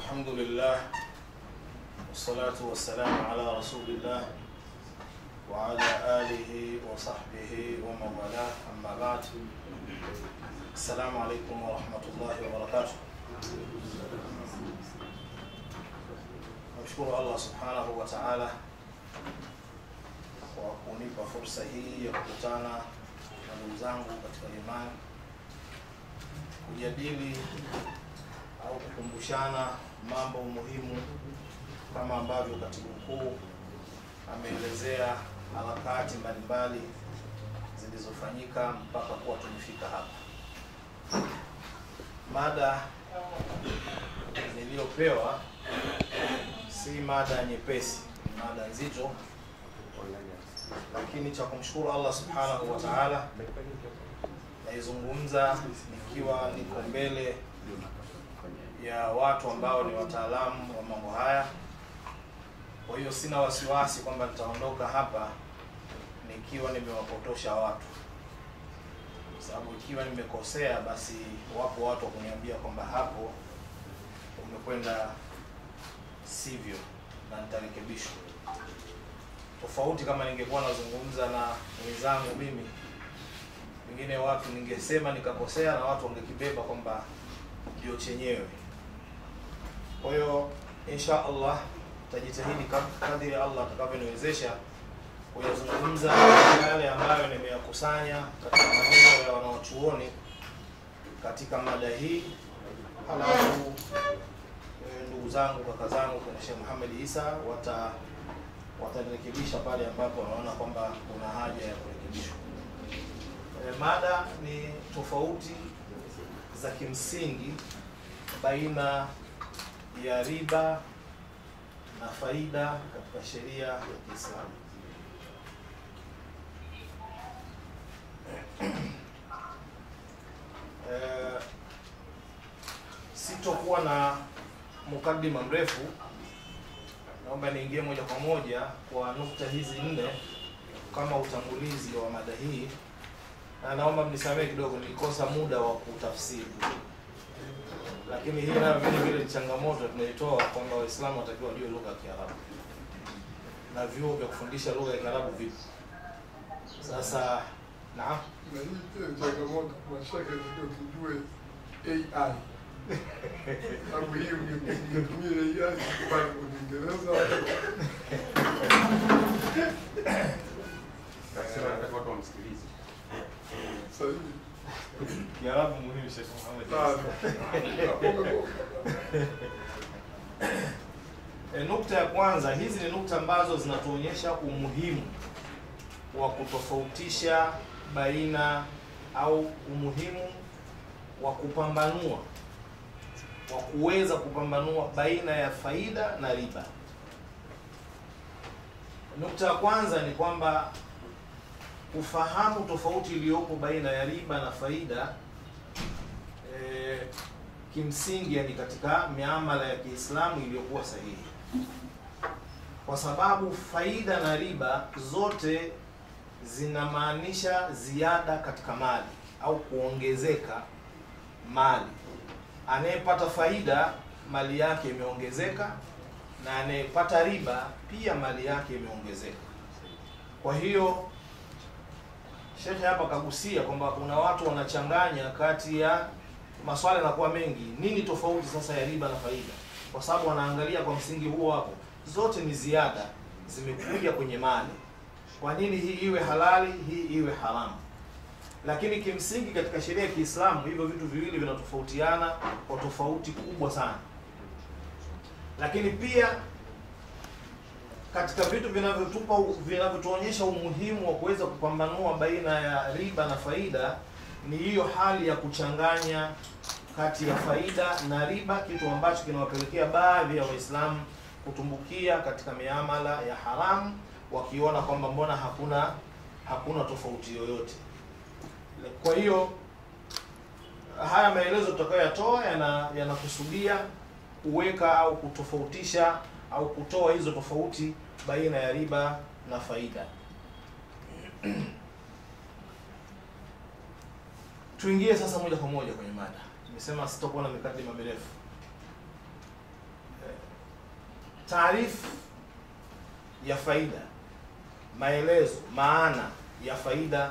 الحمد لله والصلاة والسلام على رسول الله وعلى آله وصحبه ومن والاه أما بعد. السلام عليكم ورحمة الله وبركاته. نشكر الله سبحانه وتعالى kwa kunipa fursa hii ya kukutana na ndugu zangu katika imani kujadili au kukumbushana mambo muhimu kama ambavyo katibu mkuu ameelezea harakati mbalimbali zilizofanyika mpaka kuwa tumefika hapa. Mada niliyopewa si mada nyepesi, mada nzito, lakini cha kumshukuru Allah subhanahu wa ta'ala naizungumza nikiwa niko mbele ya watu ambao ni wataalamu wa mambo haya. Kwa hiyo sina wasiwasi kwamba nitaondoka hapa nikiwa nimewapotosha watu, sababu ikiwa nimekosea basi wapo watu wa kuniambia kwamba hapo umekwenda sivyo na nitarekebishwa. Tofauti kama ningekuwa nazungumza na wenzangu mimi, wengine watu ningesema nikakosea na watu wangekibeba kwamba ndio chenyewe. Kwa hiyo insha Allah tajitahidi kadri Allah atakavyoniwezesha kuyazungumza yale ambayo nimeyakusanya katika maneno ya wanaochuoni katika mada hii. Halafu ndugu zangu, kaka zangu kwa Sheikh Muhammad Isa watarekebisha pale ambapo wanaona kwamba kuna haja ya kurekebishwa. Mada ni tofauti za kimsingi baina ya riba na faida katika sheria ya Kiislamu. Sitokuwa na mukaddima mrefu, naomba niingie moja kwa moja kwa nukta hizi nne kama utangulizi wa mada hii, na naomba mnisamehe kidogo nilikosa muda wa kutafsiri, lakini hii nayo vile vile ni changamoto tunaitoa kwamba Waislamu watakiwa wajue lugha ya Kiarabu na vyuo vya kufundisha lugha ya Kiarabu vipi. Sasa naam, na hii pia changamoto mashaka ndio tujue AI. Sababu hii ungetumia AI kwa Kiingereza. Sasa nataka watu wamsikilize. Sahihi. Kiarabu muhimu Sheikh Muhammad. Nukta ya kwanza, hizi ni nukta ambazo zinatuonyesha umuhimu wa kutofautisha baina au umuhimu wa kupambanua, wa kuweza kupambanua baina ya faida na riba. Nukta ya kwanza ni kwamba kufahamu tofauti iliyopo baina ya riba na faida kimsingi ni katika miamala ya Kiislamu iliyokuwa sahihi, kwa sababu faida na riba zote zinamaanisha ziada katika mali au kuongezeka mali. Anayepata faida mali yake imeongezeka, na anayepata riba pia mali yake imeongezeka. Kwa hiyo Sheikh hapa kagusia kwamba kuna watu wanachanganya kati ya maswali yanakuwa mengi, nini tofauti sasa ya riba na faida, kwa sababu wanaangalia kwa msingi huo hapo zote ni ziada zimekuja kwenye mali. Kwa nini hii iwe halali, hii iwe haramu? Lakini kimsingi katika sheria ya Kiislamu hivyo vitu viwili vinatofautiana kwa tofauti kubwa sana. Lakini pia katika vitu vinavyotuonyesha umuhimu wa kuweza kupambanua baina ya riba na faida ni hiyo hali ya kuchanganya kati ya faida na riba, kitu ambacho kinawapelekea baadhi ya Waislamu kutumbukia katika miamala ya haramu wakiona kwamba mbona hakuna tofauti yoyote. Kwa hiyo haya maelezo tutakayoyatoa yanakusudia kuweka au kutofautisha au kutoa hizo tofauti baina ya riba na faida. Tuingie sasa moja kwa moja kwenye mada. Nimesema sitakuwa na mikadima mirefu. taarifu ya faida, maelezo, maana ya faida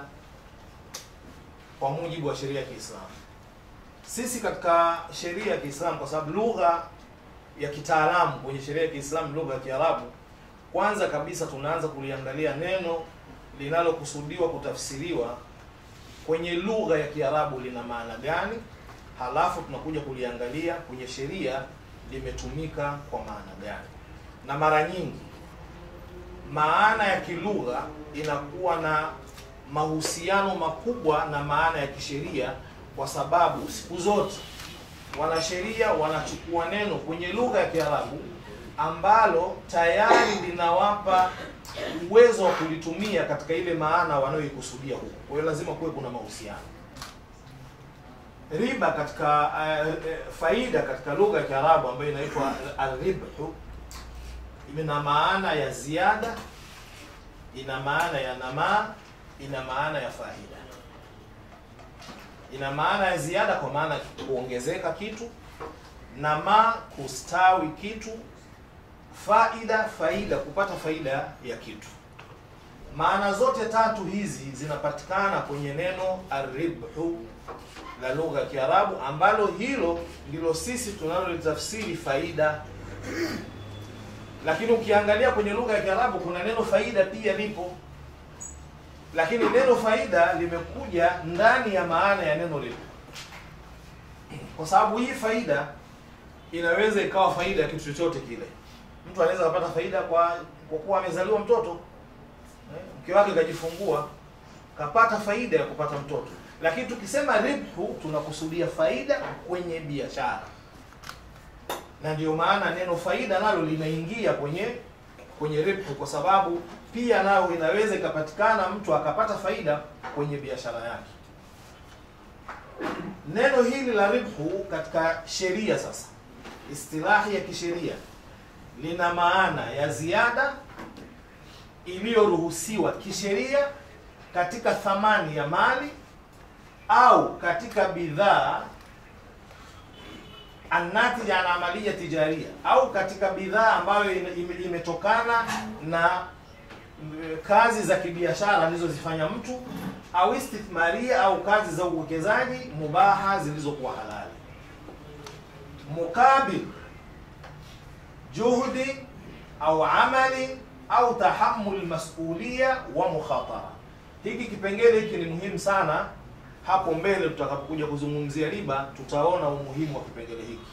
kwa mujibu wa sheria ya Kiislamu. Sisi katika sheria ya Kiislamu, kwa sababu lugha ya kitaalamu kwenye sheria ya Kiislamu lugha ya Kiarabu, kwanza kabisa tunaanza kuliangalia neno linalokusudiwa kutafsiriwa kwenye lugha ya Kiarabu lina maana gani, halafu tunakuja kuliangalia kwenye sheria limetumika kwa maana gani. Na mara nyingi maana ya kilugha inakuwa na mahusiano makubwa na maana ya kisheria, kwa sababu siku zote wanasheria wanachukua neno kwenye lugha ya Kiarabu ambalo tayari linawapa uwezo wa kulitumia katika ile maana wanayoikusudia huko. Kwa hiyo lazima kuwe kuna mahusiano. Riba katika faida katika lugha ya Kiarabu ambayo inaitwa al-ribhu, ina maana ya ziada, ina maana ya namaa, ina maana ya faida. Ina maana ya ziada kwa maana kuongezeka kitu, namaa kustawi kitu, faida kupata faida ya kitu. Maana zote tatu hizi zinapatikana kwenye neno ar-ribhu la lugha ya Kiarabu, ambalo hilo ndilo sisi tunalolitafsiri faida. Lakini ukiangalia kwenye lugha ya Kiarabu kuna neno faida pia lipo, lakini neno faida limekuja ndani ya maana ya neno lipo, kwa sababu hii faida inaweza ikawa faida ya kitu chochote kile. Mtu anaweza kupata faida kwa kuwa amezaliwa mtoto, mke wake kajifungua, kapata faida ya kupata mtoto. Lakini tukisema ribhu tunakusudia faida kwenye biashara, na ndio maana neno faida nalo linaingia kwenye ribhu, kwa sababu pia nao inaweza ikapatikana mtu akapata faida kwenye biashara yake. Neno hili la ribhu katika sheria sasa, istilahi ya kisheria, lina maana ya ziada iliyoruhusiwa kisheria katika thamani ya mali au katika bidhaa anatija na amalia tijaria, au katika bidhaa ambayo imetokana na kazi za kibiashara alizozifanya mtu, au istithmaria, au kazi za uwekezaji mubaha zilizokuwa halali, mukabil juhudi au amali au tahammul mas'uliyya wa mukhatara. Hiki kipengele hiki ni muhimu sana. Hapo mbele tutakapokuja kuzungumzia riba tutaona umuhimu wa kipengele hiki.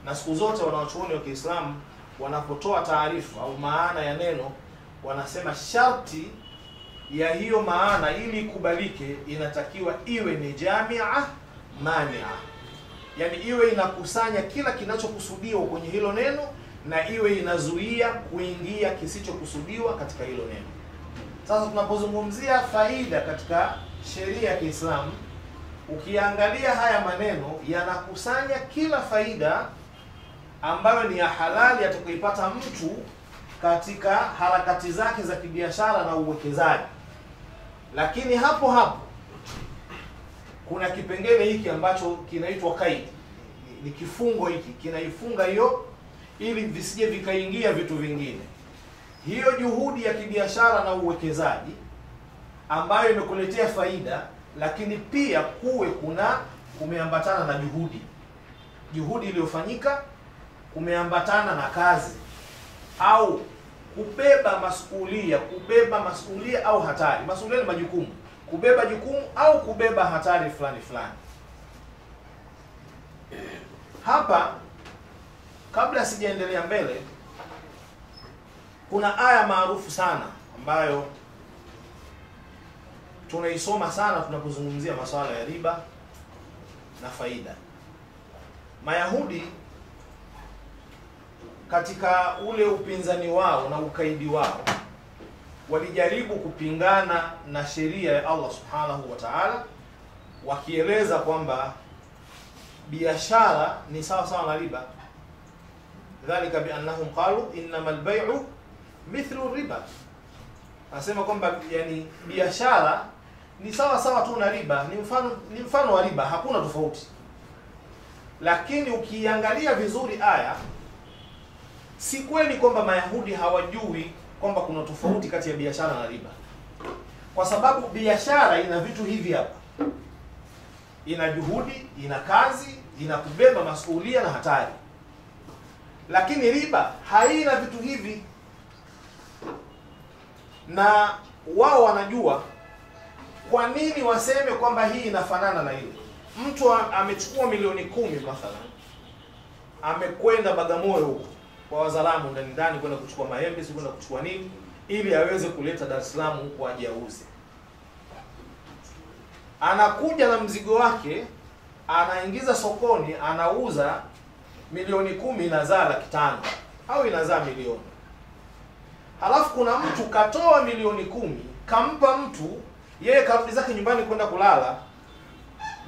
Na siku zote wanawachuoni wa Kiislamu wanapotoa taarifa au maana ya neno, wanasema sharti ya hiyo maana ili ikubalike inatakiwa iwe ni jamia mania, yani iwe inakusanya kila kinachokusudiwa kwenye hilo neno na iwe inazuia kuingia kisichokusudiwa katika hilo neno. Sasa tunapozungumzia faida katika sheria ya Kiislamu, ukiangalia haya maneno yanakusanya kila faida ambayo ni ya halali atakayoipata mtu katika harakati zake za kibiashara na uwekezaji. Lakini hapo hapo kuna kipengele hiki ambacho kinaitwa kaidi, ni kifungo hiki kinaifunga hiyo ili visije vikaingia vitu vingine. Hiyo juhudi ya kibiashara na uwekezaji ambayo imekuletea faida, lakini pia kumeambatana na juhudi iliyofanyika, kumeambatana na kazi au kubeba masulia au hatari. Masulia ni majukumu, kubeba jukumu au kubeba hatari fulani fulani. Hapa kabla sijaendelea mbele, kuna aya maarufu sana ambayo tunaisoma sana tunapozungumzia masuala ya riba na faida. Mayahudi katika ule upinzani wao na ukaidi wao walijaribu kupingana na sheria ya Allah Subhanahu wa Ta'ala, wakieleza kwamba biashara ni sawa sawa na riba. Dhalika bi annahum qalu innamal bay'u mithlu riba. Anasema kwamba yani biashara ni sawa sawa tu na riba, ni mfano wa riba, hakuna tofauti. Lakini ukiangalia vizuri aya, Si kweli kwamba Mayahudi hawajui kwamba kuna tofauti kati ya biashara na riba, kwa sababu biashara ina vitu hivi hapa: ina juhudi, ina kazi, ina kubeba masuhulia na hatari. Lakini riba haina vitu hivi, na wao wanajua. Kwa nini waseme kwamba hii inafanana na ile? Mtu amechukua milioni 10 mathalan, amekwenda Bagamoyo huko kwa Wazalamu ndani kwenda kuchukua maembe, si kwenda kuchukua nini, ili aweze kuleta Dar es Salaam huko aje auze. Anakuja na mzigo wake, anaingiza sokoni, anauza milioni 10, inazaa 500,000 au inazaa milioni. Halafu kuna mtu katoa milioni 10, kampa mtu, yeye karudi zake nyumbani kwenda kulala,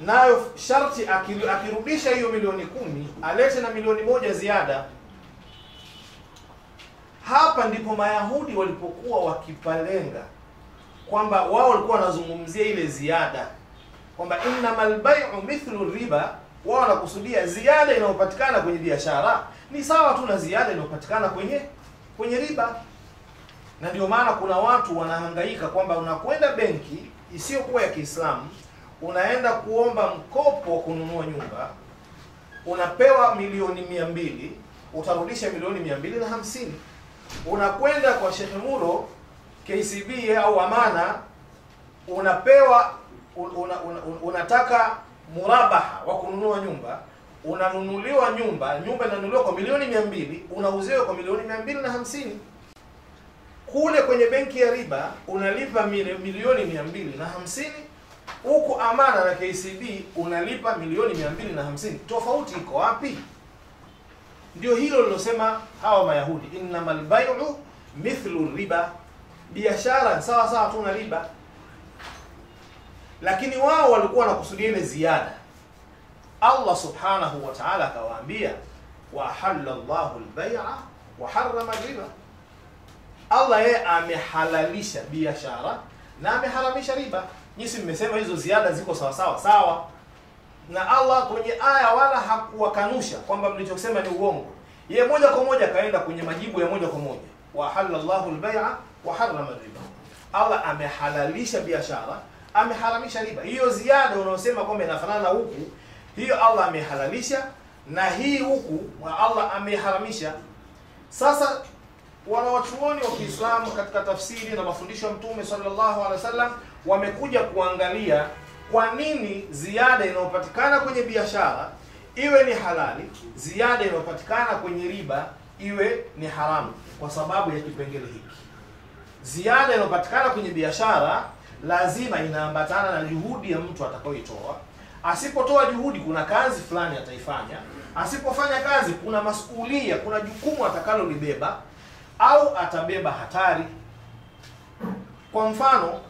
nayo sharti akirudisha hiyo milioni 10 alete na milioni 1 ziada. Hapa ndipo Mayahudi walipokuwa wakipalenga, kwamba wao walikuwa wanazungumzia ile ziada, kwamba innamal bai'u mithlu riba. Wao wanakusudia ziada inayopatikana kwenye biashara ni sawa tu na ziada inayopatikana kwenye riba. Na ndio maana kuna watu wanahangaika kwamba unakwenda benki isiyokuwa ya Kiislamu, unaenda kuomba mkopo kununua nyumba, unapewa milioni 200, utarudisha milioni 250. Unakwenda kwa Sheikh Muro KCB au Amana, unapewa unataka murabaha wa kununua nyumba, unanunuliwa nyumba inanunuliwa kwa milioni 200, unauziwa kwa milioni 250. Kule kwenye benki ya riba unalipa milioni 250, huku Amana na KCB unalipa milioni 250. Tofauti iko wapi? Ndio hilo lilosema hawa Mayahudi, innamal bai'u mithlu riba, biashara sawa sawa tu na riba. Lakini wao walikuwa wanakusudia ile ziada. Allah subhanahu wa ta'ala akawaambia, wa ahalla Allahu al-bay'a wa harrama riba. Allah yeye amehalalisha biashara na ameharamisha riba. Nyinyi mmesema hizo ziada ziko sawa sawa, na Allah kwenye aya wala hakuwakanusha kwamba mlichosema ni uongo. Yeye moja kwa moja kaenda kwenye majibu ya moja kwa moja, wa halallahu al-bay'a wa harrama riba. Allah amehalalisha biashara, ameharamisha riba. Hiyo ziada unaosema kwamba inafanana huku, hiyo Allah amehalalisha, na hii huku Allah ameharamisha. Sasa wanawachuoni wa Kiislamu katika tafsiri na mafundisho ya Mtume sallallahu alaihi wasallam wamekuja kuangalia kwa nini ziada inayopatikana kwenye biashara iwe ni halali, ziada inayopatikana kwenye riba iwe ni haramu, kwa sababu ya kipengele hiki. Ziada inayopatikana kwenye biashara lazima inaambatana na juhudi ya mtu atakayoitoa. Asipotoa juhudi, kuna kazi fulani ataifanya. Asipofanya kazi, kuna masuhulia, kuna jukumu atakalolibeba au atabeba hatari. Kwa mfano,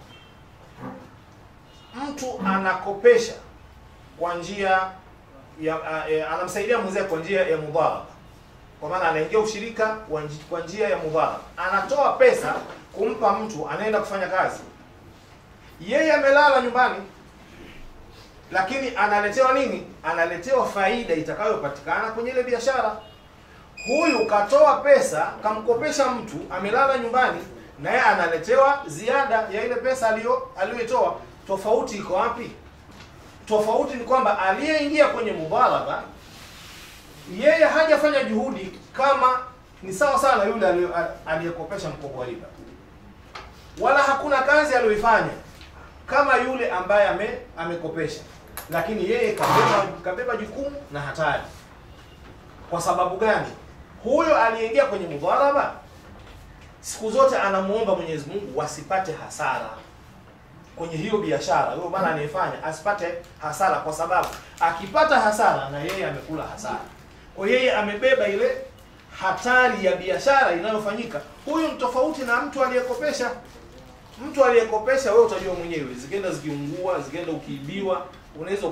mtu anakopesha kwa njia ya anamsaidia mzee kwa njia ya mudharaba, kwa maana anaingia ushirika kwa njia ya mudharaba, anatoa pesa kumpa mtu anaenda kufanya kazi. Yeye amelala nyumbani, lakini analetewa nini? Analetewa faida itakayopatikana kwenye ile biashara. Huyu katoa pesa, kamkopesha mtu, amelala nyumbani, na yeye analetewa ziada ya ile pesa aliyoitoa. Tofauti iko wapi? Tofauti ni kwamba aliyeingia kwenye mudharaba, yeye hajafanya juhudi, kama ni sawa sana yule aliyekopesha mkopo wa riba, wala hakuna kazi aliyoifanya kama yule ambaye amekopesha, lakini yeye kabeba jukumu na hatari. Kwa sababu gani? Huyo aliyeingia kwenye mudharaba siku zote anamuomba Mwenyezi Mungu wasipate hasara kwenye hiyo biashara. Huyo bwana anayefanya asipate hasara, kwa sababu akipata hasara na yeye amekula hasara. Kwa yeye amebeba ile hatari ya biashara inayofanyika. Huyu ni tofauti na mtu aliyekopesha. Mtu aliyekopesha, wewe utajua mwenyewe, zikaenda zikiungua, zikaenda ukiibiwa, unaweza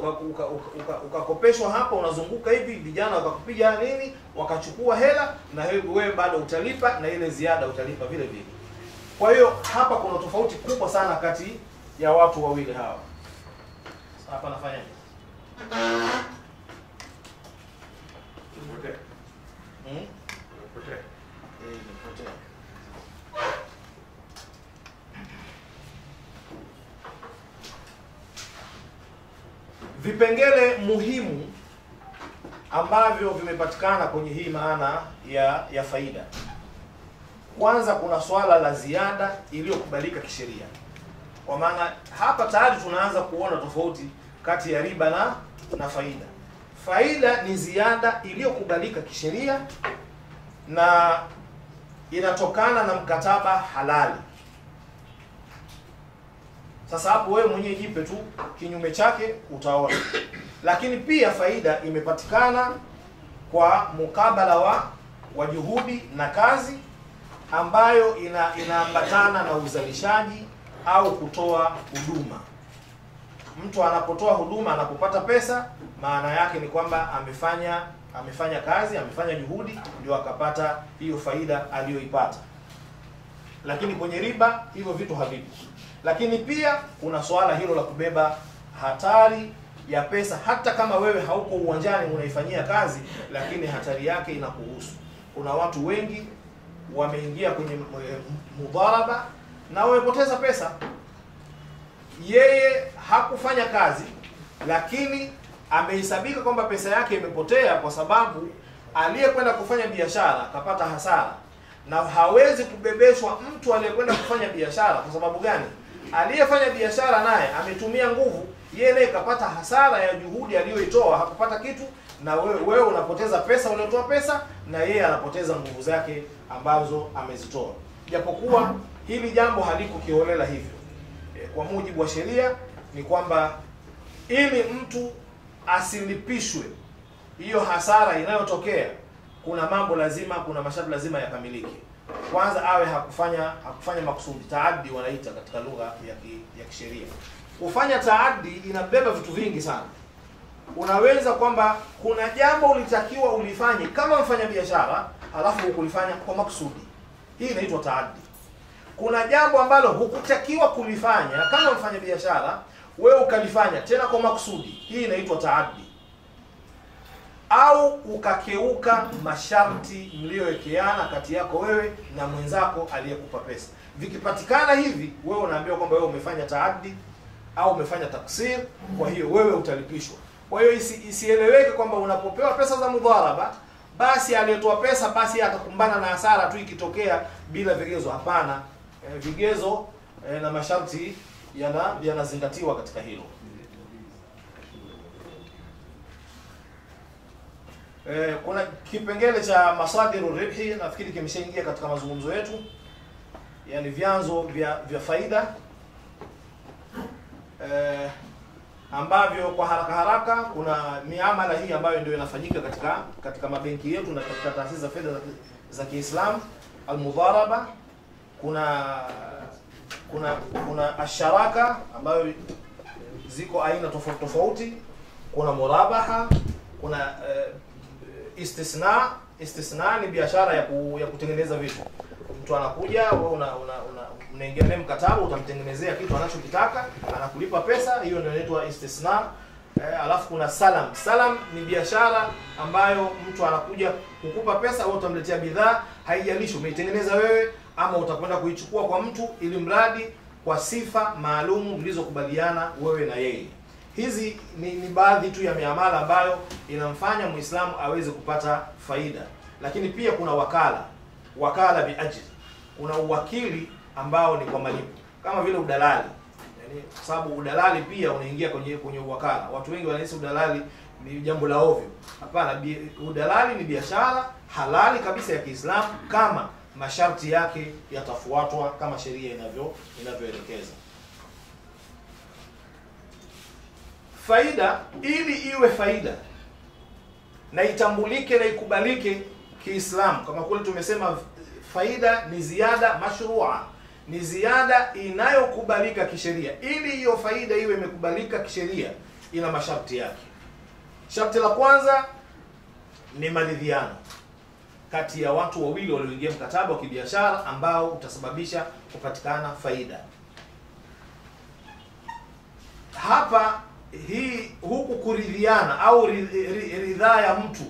ukakopeshwa hapa, unazunguka hivi, vijana wakakupiga nini, wakachukua hela, na wewe bado utalipa, na ile ziada utalipa vile vile. Kwa hiyo hapa kuna tofauti kubwa sana kati ya watu wawili hawa. Sasa hapa nafanyaje? Vipengele muhimu ambavyo vimepatikana kwenye hii maana ya faida. Kwanza kuna swala la ziada iliyokubalika kisheria. Kwa maana hapa tayari tunaanza kuona tofauti kati ya riba na faida. Faida ni ziada iliyokubalika kisheria na inatokana na mkataba halali. Sasa hapo wewe mwenyewe jipe tu kinyume chake utaona. Lakini pia faida imepatikana kwa mukabala wa juhudi na kazi ambayo inaambatana na uzalishaji au kutoa huduma. Mtu anapotoa huduma, anapopata pesa, maana yake ni kwamba amefanya kazi, amefanya juhudi, ndio akapata hiyo faida aliyoipata. Lakini kwenye riba hivyo vitu havipo. Lakini pia kuna swala hilo la kubeba hatari ya pesa, hata kama wewe hauko uwanjani unaifanyia kazi, lakini hatari yake inakuhusu. Kuna watu wengi wameingia kwenye mudharaba na wamepoteza pesa. Yeye hakufanya kazi, lakini amehesabika kwamba pesa yake imepotea kwa sababu aliyekwenda kufanya biashara akapata hasara, na hawezi kubebeshwa mtu aliyekwenda kufanya biashara. Kwa sababu gani? Aliyefanya biashara naye ametumia nguvu, yeye naye kapata hasara ya juhudi aliyoitoa, hakupata kitu, na wewe unapoteza pesa uliotoa pesa, na yeye anapoteza nguvu zake ambazo amezitoa. Japokuwa hili jambo haliko kiholela hivyo. Kwa mujibu wa sheria ni kwamba ili mtu asilipishwe hiyo hasara inayotokea, kuna mambo lazima, kuna masharti lazima yakamilike. Kwanza awe hakufanya makusudi, taaddi wanaita katika lugha ya kisheria. Kufanya taaddi inabeba vitu vingi sana. Unaweza kwamba kuna jambo ulitakiwa ulifanye kama mfanya biashara, halafu hukulifanya kwa makusudi. Hii inaitwa taaddi. Kuna jambo ambalo hukutakiwa kulifanya kama mfanya biashara, wewe ukalifanya tena kwa makusudi. Hii inaitwa taaddi. Au ukakeuka masharti mliowekeana kati yako wewe na mwenzako aliyekupa pesa. Vikipatikana hivi, wewe unaambiwa kwamba wewe umefanya taaddi au umefanya taksir, kwa hiyo wewe utalipishwa. Kwa hiyo isieleweke kwamba unapopewa pesa za mudharaba, basi aliyetoa pesa basi atakumbana na hasara tu ikitokea bila vigezo. Hapana, vigezo na masharti yanazingatiwa katika hilo. Kuna kipengele cha masadiru ribhi, nafikiri kimeshaingia katika mazungumzo yetu, yani vyanzo vya faida, ambavyo kwa haraka kuna miamala hii ambayo ndio inafanyika katika mabenki yetu na katika taasisi za fedha za Kiislamu, almudharaba. Kuna asharaka ambayo ziko aina tofauti tofauti, kuna murabaha, kuna istisna ni biashara ya kutengeneza vitu. Mtu anakuja, wewe unaingia naye mkataba, utamtengenezea kitu anachokitaka, anakulipa pesa, hiyo ndio inaitwa istisna. Alafu kuna salam. Salam ni biashara ambayo mtu anakuja kukupa pesa, wewe utamletea bidhaa, haijalishi umeitengeneza wewe ama utakwenda kuichukua kwa mtu, ili mradi kwa sifa maalumu mlizokubaliana wewe na yeye. Hizi ni baadhi tu ya miamala ambayo inamfanya Muislamu aweze kupata faida. Lakini pia kuna wakala biajri. Kuna uwakili ambao ni kwa malipo, kama vile udalali. Yaani kwa sababu udalali pia unaingia kwenye uwakala. Watu wengi wanahisi udalali ni jambo la ovyo. Hapana, udalali ni biashara halali kabisa ya Kiislamu kama masharti yake yatafuatwa kama sheria inavyoelekeza. Faida, ili iwe faida na itambulike na ikubalike Kiislamu, kama kule tumesema faida ni ziada mashrua, ni ziada inayokubalika kisheria. Ili hiyo faida iwe imekubalika kisheria, ina masharti yake. Sharti la kwanza ni maridhiano kati ya watu wawili walioingia mkataba wa kibiashara ambao utasababisha kupatikana faida. Hapa huku kuridhiana au ridhaa ya mtu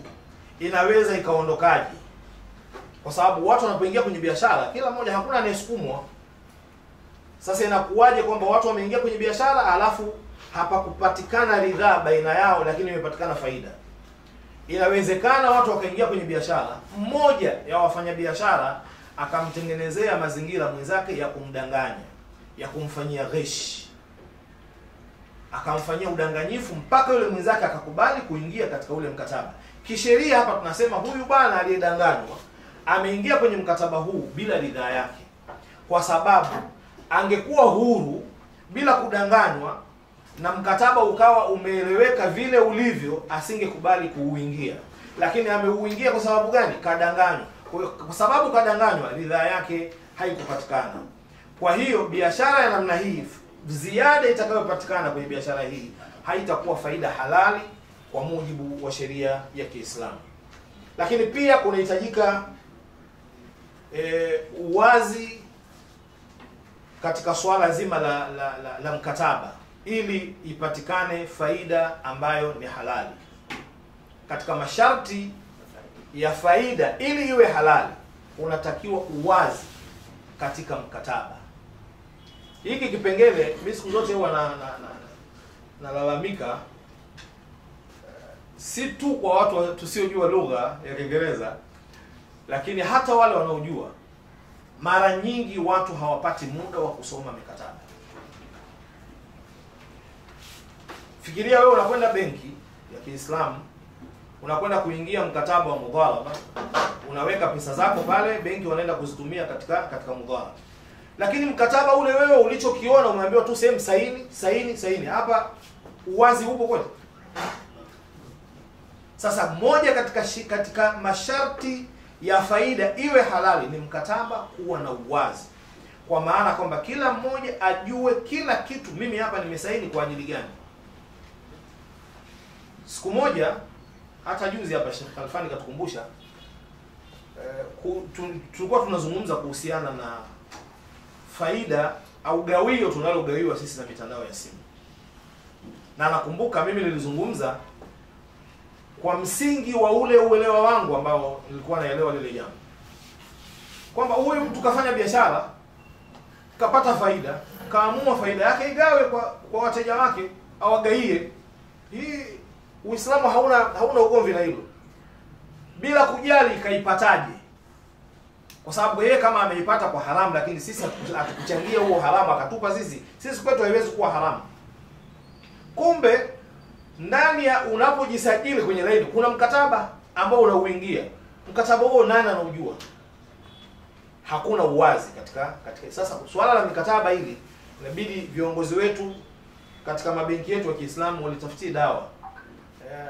inaweza ikaondokaje? Kwa sababu watu wanapoingia kwenye biashara, kila mmoja, hakuna anayesukumwa. Sasa inakuwaje kwamba watu wameingia kwenye biashara alafu hapakupatikana ridhaa baina yao, lakini imepatikana faida. Inawezekana watu wakaingia kwenye biashara, mmoja ya wafanyabiashara akamtengenezea mazingira mwenzake ya kumdanganya, ya kumfanyia ghish, akamfanyia udanganyifu mpaka yule mwenzake akakubali kuingia katika ule mkataba. Kisheria hapa tunasema huyu bwana aliyedanganywa ameingia kwenye mkataba huu bila ridhaa yake, kwa sababu angekuwa huru bila kudanganywa na mkataba ukawa umeeleweka vile ulivyo, asingekubali kuuingia. Lakini ameuingia kwa sababu gani? Kadanganywa. Kwa sababu kadanganywa, ridhaa yake haikupatikana. Kwa hiyo biashara ya namna hii, ziada itakayopatikana kwenye biashara hii haitakuwa faida halali kwa mujibu wa sheria ya Kiislamu. Lakini pia kunahitajika uwazi katika swala zima la mkataba ili ipatikane faida ambayo ni halali. Katika masharti ya faida ili iwe halali, unatakiwa uwazi katika mkataba. Hiki kipengele mimi siku zote huwa nalalamika, si tu kwa watu tusiojua lugha ya Kiingereza, lakini hata wale wanaojua. Mara nyingi watu hawapati muda wa kusoma mikataba. Fikiria wewe unakwenda benki ya Kiislamu, unakwenda kuingia mkataba wa mudharaba, unaweka pesa zako pale, benki wanaenda kuzitumia katika mudharaba. Lakini mkataba ule wewe ulichokiona umeambiwa tu sehemu saini. Hapa uwazi upo kweli? Sasa moja katika masharti ya faida iwe halali ni mkataba kuwa na uwazi, kwa maana kwamba kila mmoja ajue kila kitu, mimi hapa nimesaini kwa ajili gani. Siku moja hata juzi hapa Sheikh Khalfani katukumbusha, tulikuwa tunazungumza kuhusiana na faida au gawio tunalogawiwa sisi na mitandao ya simu. Na nakumbuka mimi nilizungumza kwa msingi wa ule uelewa wangu ambao nilikuwa naelewa lile jambo, kwamba huyu mtu kafanya biashara, kapata faida, kaamua faida yake igawe kwa wateja wake au agaie. Hii Uislamu hauna ugomvi na hilo, bila kujali kaipataje, kwa sababu yeye kama ameipata kwa haramu, lakini sisi hatukuchangia huo haramu akatupa sisi kwetu haiwezi kuwa haramu. Kumbe ndani ya unapojisajili kwenye redio kuna mkataba ambao unauingia. Mkataba huo nani anaujua? Hakuna uwazi katika. Sasa swala la mikataba hili inabidi viongozi wetu katika mabenki yetu ya Kiislamu walitafutie dawa.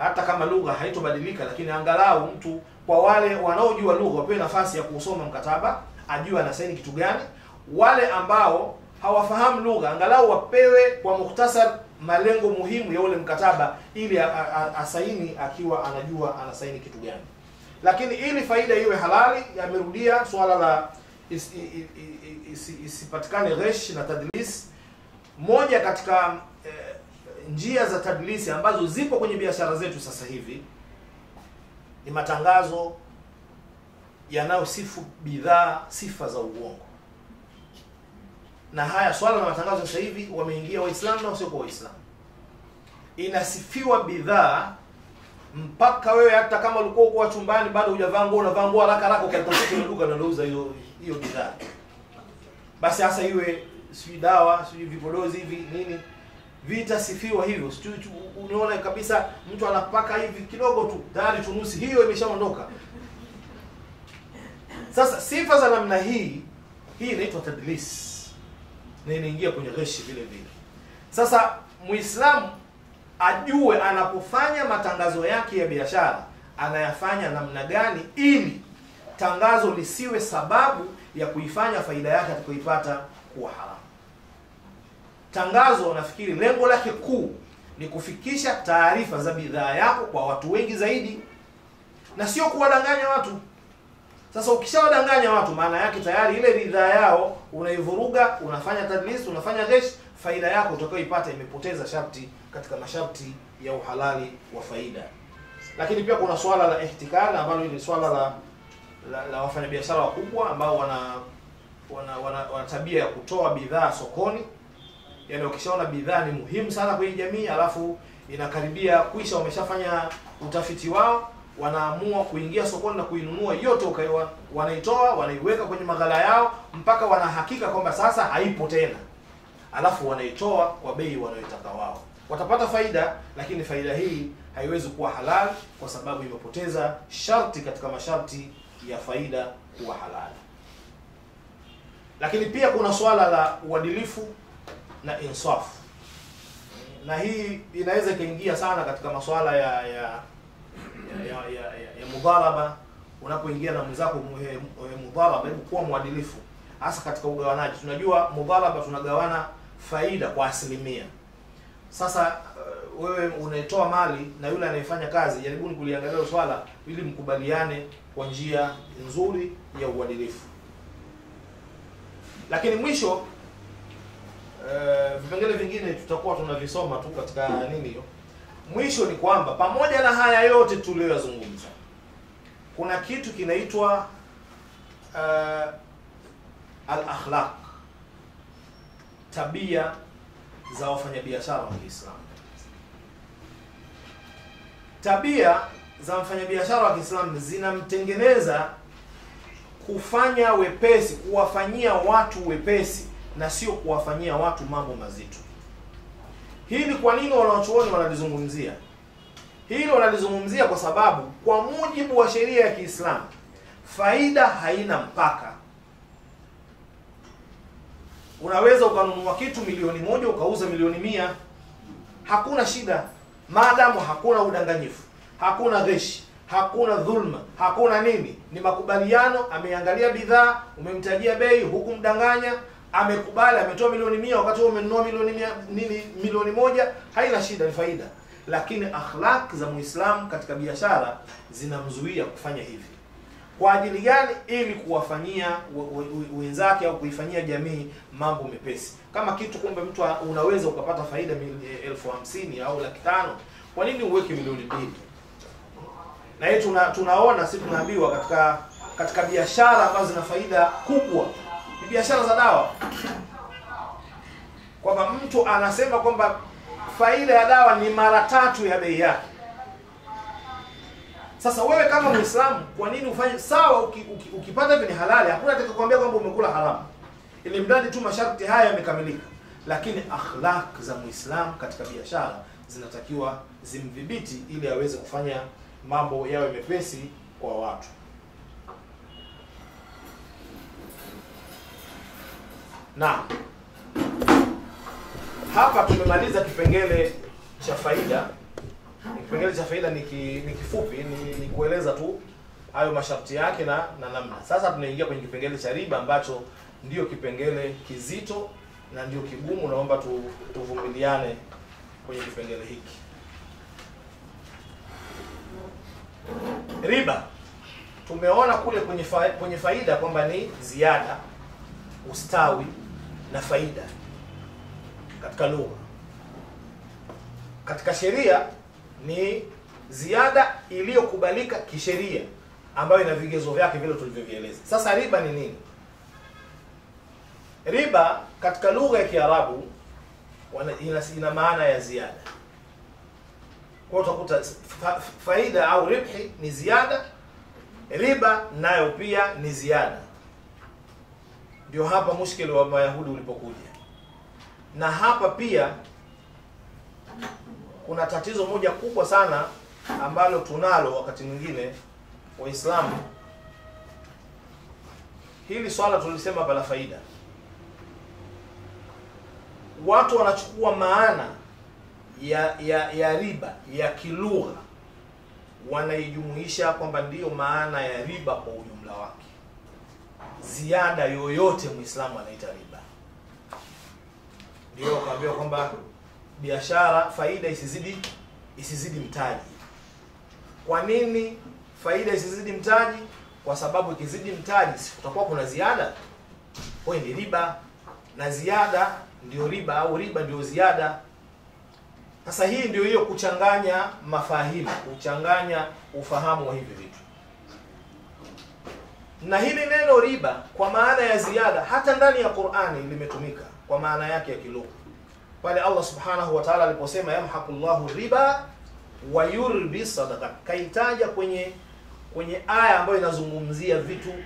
Hata kama lugha haitobadilika, lakini angalau mtu, kwa wale wanaojua lugha, wapewe nafasi ya kusoma mkataba, ajue anasaini kitu gani. Wale ambao hawafahamu lugha, angalau wapewe kwa mukhtasar malengo muhimu ya ule mkataba, ili asaini akiwa anajua anasaini kitu gani. Lakini ili faida iwe halali, yamerudia swala la isipatikane ghish na tadlis. Moja katika njia za tadlisi ambazo zipo kwenye biashara zetu sasa hivi ni matangazo yanayosifu bidhaa sifa za uongo. Na haya swala la matangazo sasa hivi wameingia Waislamu na wasio kwa Waislamu. Inasifiwa bidhaa mpaka wewe hata kama ulikuwa uko chumbani bado hujavaa nguo, unavaa nguo haraka ukaitafuta ile duka linalouza hiyo bidhaa. Basi hasa iwe si dawa, si vipodozi hivi nini, vitasifiwa hivyo. Unaona kabisa mtu anapaka hivi kidogo tu tayari tunusi hiyo imeshaondoka. Sasa sifa za namna hii inaitwa tadlis, na inaingia kwenye ghishi vile vile. Sasa Muislamu ajue anapofanya matangazo yake ya biashara anayafanya namna gani, ili tangazo lisiwe sababu ya kuifanya faida yake atakayoipata kuwa haramu. Tangazo, nafikiri lengo lake kuu ni kufikisha taarifa za bidhaa yako kwa watu wengi zaidi, na sio kuwadanganya watu. Sasa ukishawadanganya watu, maana yake tayari ile bidhaa yao unaivuruga, unafanya tadlis, unafanya ghish, faida yako utakayoipata imepoteza sharti katika masharti ya uhalali wa faida. Lakini pia kuna swala la ihtikar ambalo ni swala la wafanyabiashara wakubwa ambao wana tabia ya kutoa bidhaa sokoni yani ukishaona bidhaa ni muhimu sana kwenye jamii, alafu inakaribia kuisha, wameshafanya utafiti wao, wanaamua kuingia sokoni na kuinunua yote, wanaitoa wanaiweka kwenye maghala yao mpaka wanahakika kwamba sasa haipo tena, alafu wanaitoa kwa bei wanayotaka wao. Watapata faida, lakini faida hii haiwezi kuwa halali kwa sababu imepoteza sharti katika masharti ya faida kuwa halali. Lakini pia kuna swala la uadilifu na insafu, na hii inaweza ikaingia sana katika masuala ya mudharaba. Unapoingia na mwenzako mudharaba, hebu kuwa mwadilifu hasa katika ugawanaji. Tunajua mudharaba tunagawana faida kwa asilimia. Sasa wewe unaitoa mali na yule anayefanya kazi, jaribuni kuliangalia swala ili mkubaliane kwa njia nzuri ya uadilifu. Lakini mwisho vipengele vingine tutakuwa tunavisoma tu katika nini hiyo. Mwisho ni kwamba pamoja na haya yote tuliyozungumza, kuna kitu kinaitwa al-akhlaq, tabia za wafanyabiashara wa Kiislamu. Tabia za mfanyabiashara wa Kiislamu zinamtengeneza kufanya wepesi, kuwafanyia watu wepesi na sio kuwafanyia watu mambo mazito. Hili kwa nini wanachuoni wanalizungumzia? Hili wanalizungumzia kwa sababu kwa mujibu wa sheria ya Kiislamu faida haina mpaka. Unaweza ukanunua kitu milioni 1 ukauza milioni 100, hakuna shida, maadamu hakuna udanganyifu, hakuna ghishi, hakuna dhulma, hakuna nini. Ni makubaliano, ameangalia bidhaa, umemtajia bei, hukumdanganya, amekubali, ametoa milioni 100 wakati wewe umenunua milioni 1, haina shida, ni faida. Lakini akhlaq za Muislamu katika biashara zinamzuia kufanya hivi. Kwa ajili gani? Ili kuwafanyia wenzake au kuifanyia jamii mambo mepesi. Kama kitu kumbe mtu unaweza ukapata faida 50,000 au 500,000, kwa nini uweke milioni 2? Na hii tunaona sisi tunaambiwa katika biashara ambazo zina faida kubwa, ni biashara za dawa, kwamba mtu anasema kwamba faida ya dawa ni mara 3 ya bei yake. Sasa wewe kama Muislamu, kwa nini ufanye sawa? Ukipata hivi ni halali, hakuna atakayekwambia kwamba umekula haramu, ili mradi tu masharti haya yamekamilika. Lakini akhlaq za Muislamu katika biashara zinatakiwa zimdhibiti ili aweze kufanya mambo yawe mepesi kwa watu. Na hapa tumemaliza kipengele cha faida. Kipengele cha faida ni kifupi, ni kueleza tu hayo masharti yake na namna. Sasa tunaingia kwenye kipengele cha riba ambacho ndio kipengele kizito na ndio kigumu. Naomba tuvumiliane kwenye kipengele hiki. Riba tumeona kule kwenye faida kwamba ni ziada, ustawi na faida katika lugha. Katika sheria ni ziada iliyokubalika kisheria ambayo ina vigezo vyake vile tulivyovieleza. Sasa riba ni nini? Riba katika lugha ya Kiarabu ina maana ya ziada. Kwa utakuta faida au ribhi ni ziada, riba nayo pia ni ziada. Ndio hapa mushkili wa Mayahudi ulipokuja. Na hapa pia kuna tatizo moja kubwa sana ambalo tunalo wakati mwingine Waislamu. Hili swala tulisema bala faida. Watu wanachukua maana ya riba ya kilugha, wanaijumuisha kwamba ndiyo maana ya riba kwa ujumla wake. Ziada yoyote Muislamu anaita riba. Ndio kaambiwa kwamba biashara faida isizidi mtaji. Kwa nini faida isizidi mtaji? Kwa sababu ikizidi mtaji kutakuwa kuna ziada. Kwa hiyo ni riba, na ziada ndio riba au riba ndio ziada. Sasa hii ndio hiyo kuchanganya mafahimu, kuchanganya ufahamu wa hivi vitu. Na hili neno riba kwa maana ya ziada hata ndani ya Qur'ani limetumika kwa maana yake ya kilugha. pale Allah subhanahu wa ta'ala aliposema yamhaqullahu riba wa yurbi sadaqat, kaitaja kwenye aya ambayo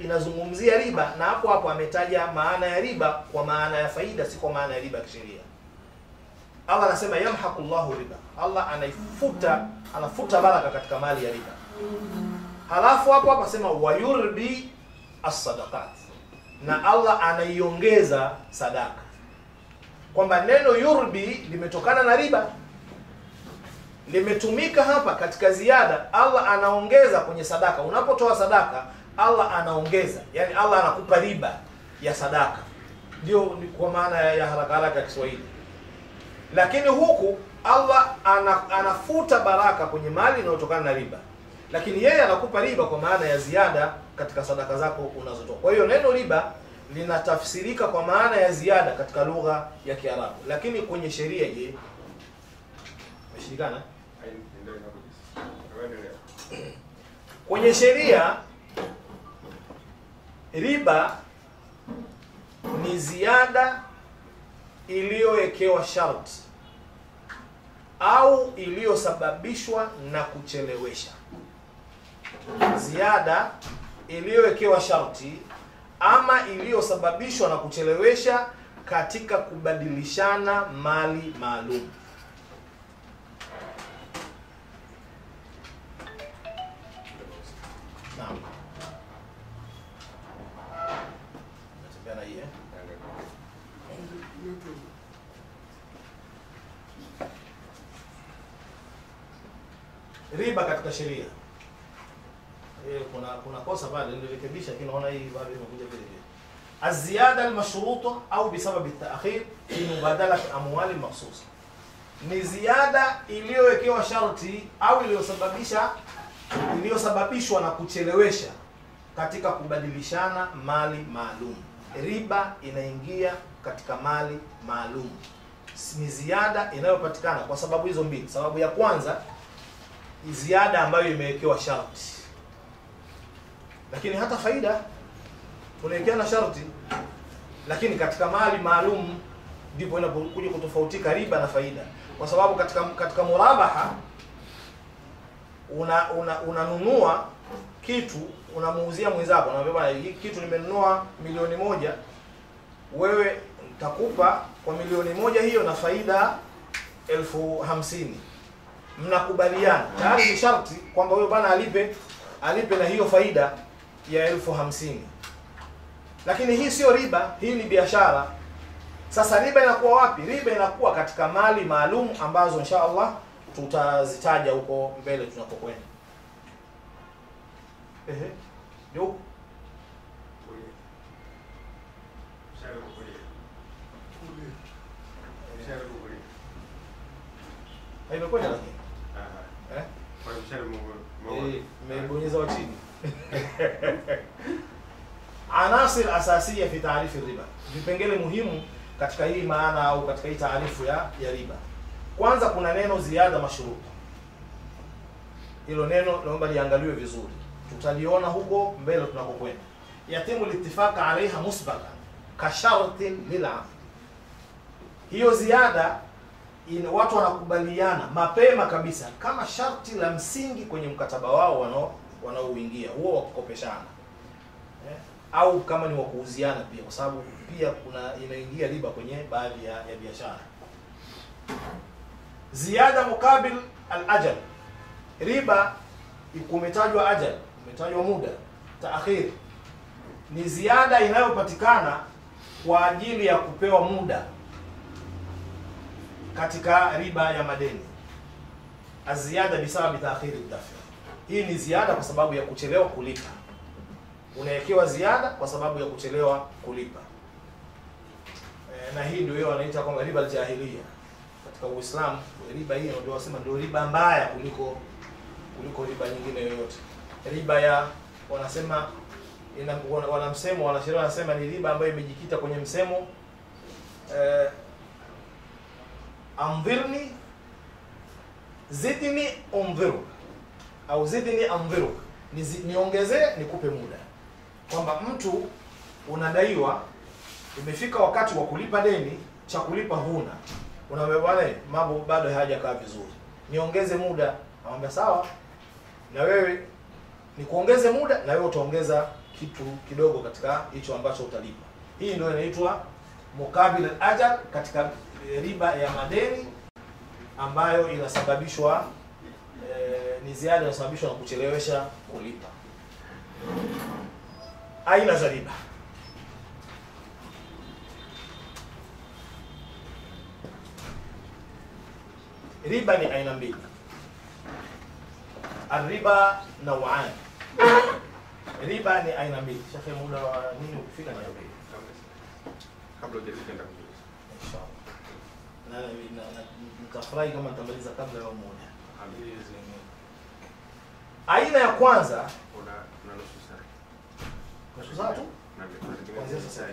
inazungumzia riba, na hapo ametaja maana ya riba kwa maana ya faida, si kwa maana ya riba kisheria. Allah anasema yamhaqullahu riba, Allah anafuta baraka katika mali ya riba. Halafu hapo anasema wa yurbi as-sadaqat, na Allah anaiongeza sadaka, kwamba neno yurbi limetokana na riba, limetumika hapa katika ziada. Allah anaongeza kwenye sadaka. Unapotoa sadaka, Allah anaongeza, yani Allah anakupa riba ya sadaka, ndio kwa maana ya haraka ya Kiswahili. Lakini huku Allah anafuta baraka kwenye mali inayotokana na riba, lakini yeye anakupa riba kwa maana ya ziada katika sadaka zako unazotoa. Kwa hiyo neno riba linatafsirika kwa maana ya ziada katika lugha ya Kiarabu, lakini kwenye sheria je, umeshirikana? Kwenye sheria riba ni ziada iliyowekewa sharti au iliyosababishwa na kuchelewesha. Ziada iliyowekewa sharti ama iliyosababishwa na kuchelewesha katika kubadilishana mali maalum. Naam. Nataka hii riba katika sheria. Kuna kosa pale nilirekebisha, lakini naona hii bado imekuja vile vile. Az-ziyada al-mashruta au bisabab at-ta'khir fi mubadalat amwal makhsusa, ni ziada iliyowekewa sharti au iliyosababishwa na kuchelewesha katika kubadilishana mali maalum. Riba inaingia katika mali maalum, ni ziada inayopatikana kwa sababu hizo mbili. Sababu ya kwanza, ziada ambayo imewekewa sharti, lakini hata faida unawekeana sharti, lakini katika mali maalum ndipo inapokuja kutofautika riba na faida. Kwa sababu katika murabaha unanunua kitu, unamuuzia mwenzako, unamwambia bwana, hii kitu nimenunua $1,000,000, wewe nitakupa kwa $1,000,000 hiyo na faida 50,000. Mnakubaliana, tayari ni sharti kwamba huyo bwana alipe na hiyo faida ya 50,000. Lakini hii sio riba, hii ni biashara. Sasa riba inakuwa wapi? Riba inakuwa katika mali maalum ambazo insha Allah tutazitaja huko mbele tunapokwenda. Ndio. Haimekwenda lakini. Kwa mshale mmebonyeza wa chini. Anasir asasiya fi taarifi riba, vipengele muhimu katika hii maana au katika hii taarifu ya riba. Kwanza kuna neno ziada mashruta. Hilo neno naomba liangaliwe vizuri, tutaliona huko mbele tunakokwenda. Yatimu litifaka alaiha musbakan ka sharti lil'am, hiyo ziada watu wanakubaliana mapema kabisa kama sharti la msingi kwenye mkataba wao wanaoingia huo wa kukopeshana, au kama ni wa kuuziana pia, kwa sababu pia inaingia riba kwenye baadhi ya biashara. Ziada mukabil al-ajal, riba kumetajwa ajal, umetajwa muda, taakhir ni ziada inayopatikana kwa ajili ya kupewa muda katika riba ya madeni. Aziada bisababi taakhir ad-dafi, hii ni ziada kwa sababu ya kuchelewa kulipa. Unawekewa ziada kwa sababu ya kuchelewa kulipa. Na hii ndio wanaita kwamba riba al-jahiliya katika Uislamu. Riba hii ndio wasema ndio riba mbaya kuliko riba nyingine yoyote. Riba ya wanasema wanamsemo wanasheria wanasema ni riba ambayo imejikita kwenye msemo amdhirni zidni umdhiru au zidni amdhiru, niongezee nikupe muda. Kwamba mtu unadaiwa, imefika wakati wa kulipa deni, cha kulipa huna, Unaambia bwana, mambo bado hayajakaa vizuri, niongeze muda. Anamwambia sawa, na wewe nikuongeze muda, na wewe utaongeza kitu kidogo katika hicho ambacho utalipa. Hii ndio inaitwa mukabil al-ajal katika riba ya madeni, ambayo inasababishwa ni ziada inasababishwa na kuchelewesha kulipa. Aina za riba. Riba ni aina mbili. Arriba naw'an. Riba ni aina mbili. Shekhe, muda wa nini ukifika ni mbili. Kabla hujafika kuuliza. Inshallah. Na nitafurahi kama nitamaliza kabla ya moja. Aina ya kwanza Una nusu saa. nusu saa tu? Na Kuanzia sasa.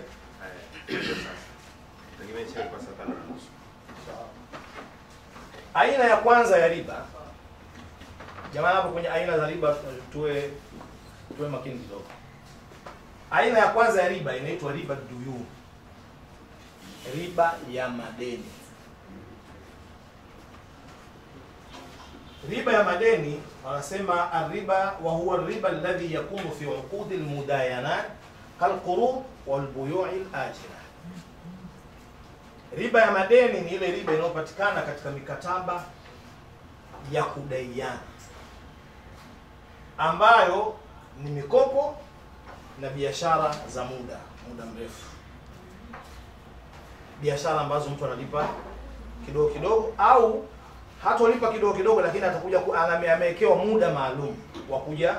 Tegemea kwa saa 5:30. Aina ya kwanza ya riba. Jamani, hapo kwenye aina za riba tuwe makini kidogo. Aina ya kwanza ya riba inaitwa riba duyun. Riba ya madeni. Riba ya madeni wanasema arriba wa huwa riba alladhi yakunu fi uqud almudayanat kalqurud walbuyu' alajila. Riba ya madeni ni ile riba inayopatikana katika mikataba ya kudaiana, ambayo ni mikopo na biashara za muda mrefu. Biashara ambazo mtu analipa kidogo kidogo, au hatolipa kidogo kidogo, lakini atakuja amewekewa muda maalum wa kuja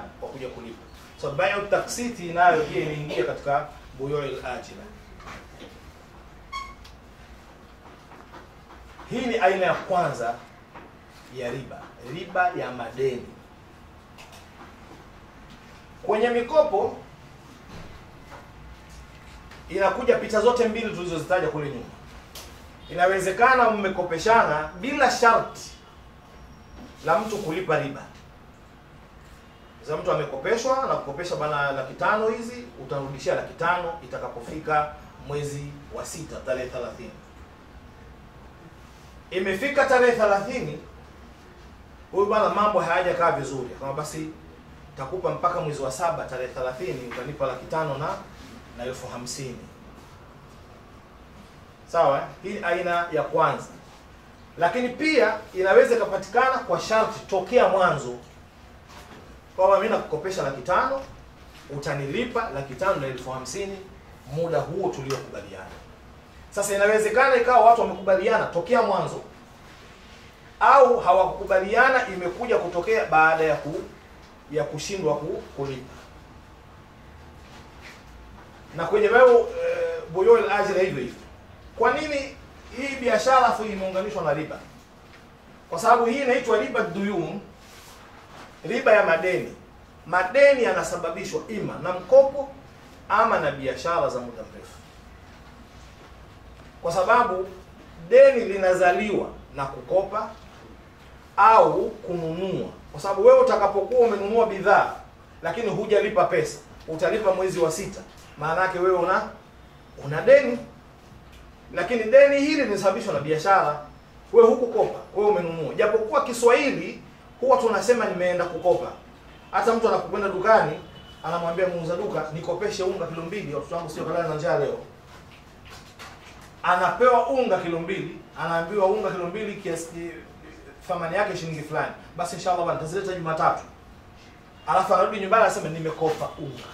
kulipa. So bai'u taksiti nayo pia inaingia katika buyu'il ajila. Hii ni aina ya kwanza ya riba ya madeni. Kwenye mikopo inakuja picha zote mbili tulizozitaja kule nyuma. Inawezekana mmekopeshana bila sharti la mtu kulipa riba. Sasa mtu amekopeshwa na kukopesha bana 500 hizi, utarudishia 500 itakapofika mwezi wa 6 tarehe 30. Imefika tarehe 30, huyu bwana mambo hayajakaa vizuri. Kama basi takupa mpaka mwezi wa 7 tarehe 30 utanipa 500 na 50,000. Sawa? Hii aina ya kwanza. Lakini pia inaweza kupatikana kwa sharti tokea mwanzo. Kwa mimi nakukopesha 500, utanilipa 500 na 50,000 muda huo tuliokubaliana. Sasa inawezekana ikawa watu wamekubaliana tokea mwanzo, au hawakukubaliana, imekuja kutokea baada ya kushindwa kulipa. Na kwenye buyu'il ajila hivyo hivyo. Kwa nini hii biashara afu imeunganishwa na riba? Kwa sababu hii inaitwa riba duyun, riba ya madeni. Madeni yanasababishwa ima na mkopo ama na biashara za muda mrefu. Kwa sababu deni linazaliwa na kukopa au kununua. Kwa sababu wewe utakapokuwa umenunua bidhaa lakini hujalipa pesa, utalipa mwezi wa 6. Maana yake wewe una deni. Lakini deni hili linasababishwa na biashara. Wewe hukukopa, wewe umenunua. Japokuwa Kiswahili huwa tunasema nimeenda kukopa. Hata mtu anapokwenda dukani anamwambia muuza duka, nikopeshe unga kilo 2, watoto wangu sio kalala na njaa leo. Anapewa unga kilo 2, anaambiwa unga kilo 2 kiasi thamani yake shilingi fulani. Basi inshallah bwana tazileta Jumatatu. Alafu anarudi nyumbani anasema nimekopa unga.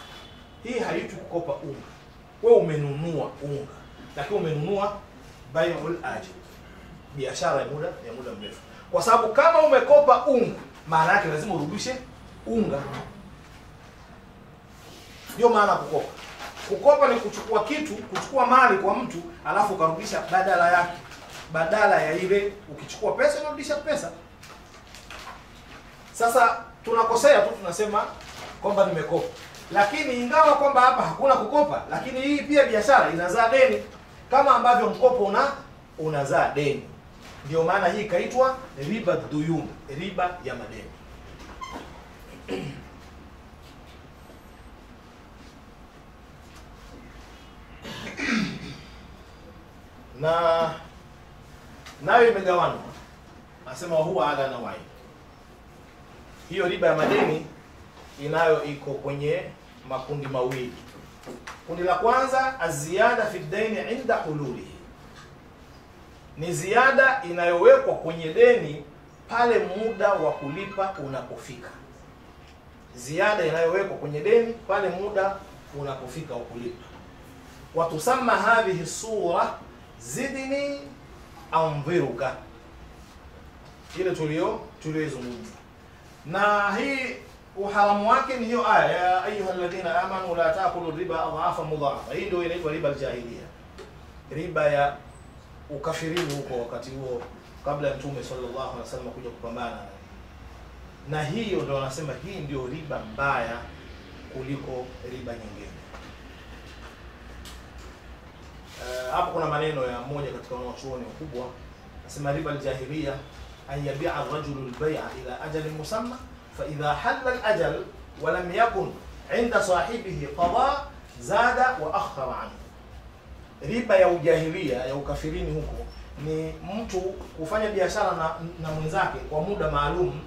Hii haitu kukopa unga. Wewe umenunua unga, lakini umenunua bai'ul ajil, biashara ya muda mrefu. Kwa sababu kama umekopa unga, maana yake lazima urudishe unga. Ndio maana kukopa. Kukopa ni kuchukua mali kwa mtu alafu ukarudisha badala yake. Badala ya ile ukichukua pesa unarudisha pesa. Sasa tunakosea tu, tunasema kwamba nimekopa. Lakini ingawa kwamba hapa hakuna kukopa, lakini hii pia biashara inazaa deni kama ambavyo mkopo unazaa deni. Ndio maana hii ikaitwa riba duyun, riba ya madeni. Na nayo imegawanwa. Anasema huwa ala nawai. Hiyo riba ya madeni inayo iko kwenye makundi mawili. Kundi la kwanza, aziada fi daini inda hululihi, ni ziada inayowekwa kwenye deni pale muda wa kulipa unapofika. Ziada inayowekwa kwenye deni pale muda unapofika wa kulipa. Watusamma hadhihi sura zidni anziruka, ile tuliyozungumza. Na hii uharamu wake ni hiyo aya ya ayuha alladhina amanu la taakulu riba adhafa mudhafa. Hii ndio inaitwa riba aljahiliya, riba ya ukafirini huko wakati huo kabla ya Mtume sallallahu alaihi wasallam kuja kupambana na hiyo. Ndio wanasema hii ndio riba mbaya kuliko riba nyingine. Hapo kuna maneno ya mmoja katika wanachuoni wakubwa, anasema riba aljahiliya an yabi'a ar-rajulu al-bay'a ila ajalin musamma fa idha halla al-ajal wa lam yakun 'inda sahibihi qada zada wa akhara anhu. Riba ya ujahilia ya ukafirini huko ni mtu kufanya biashara na mwenzake kwa muda maalum.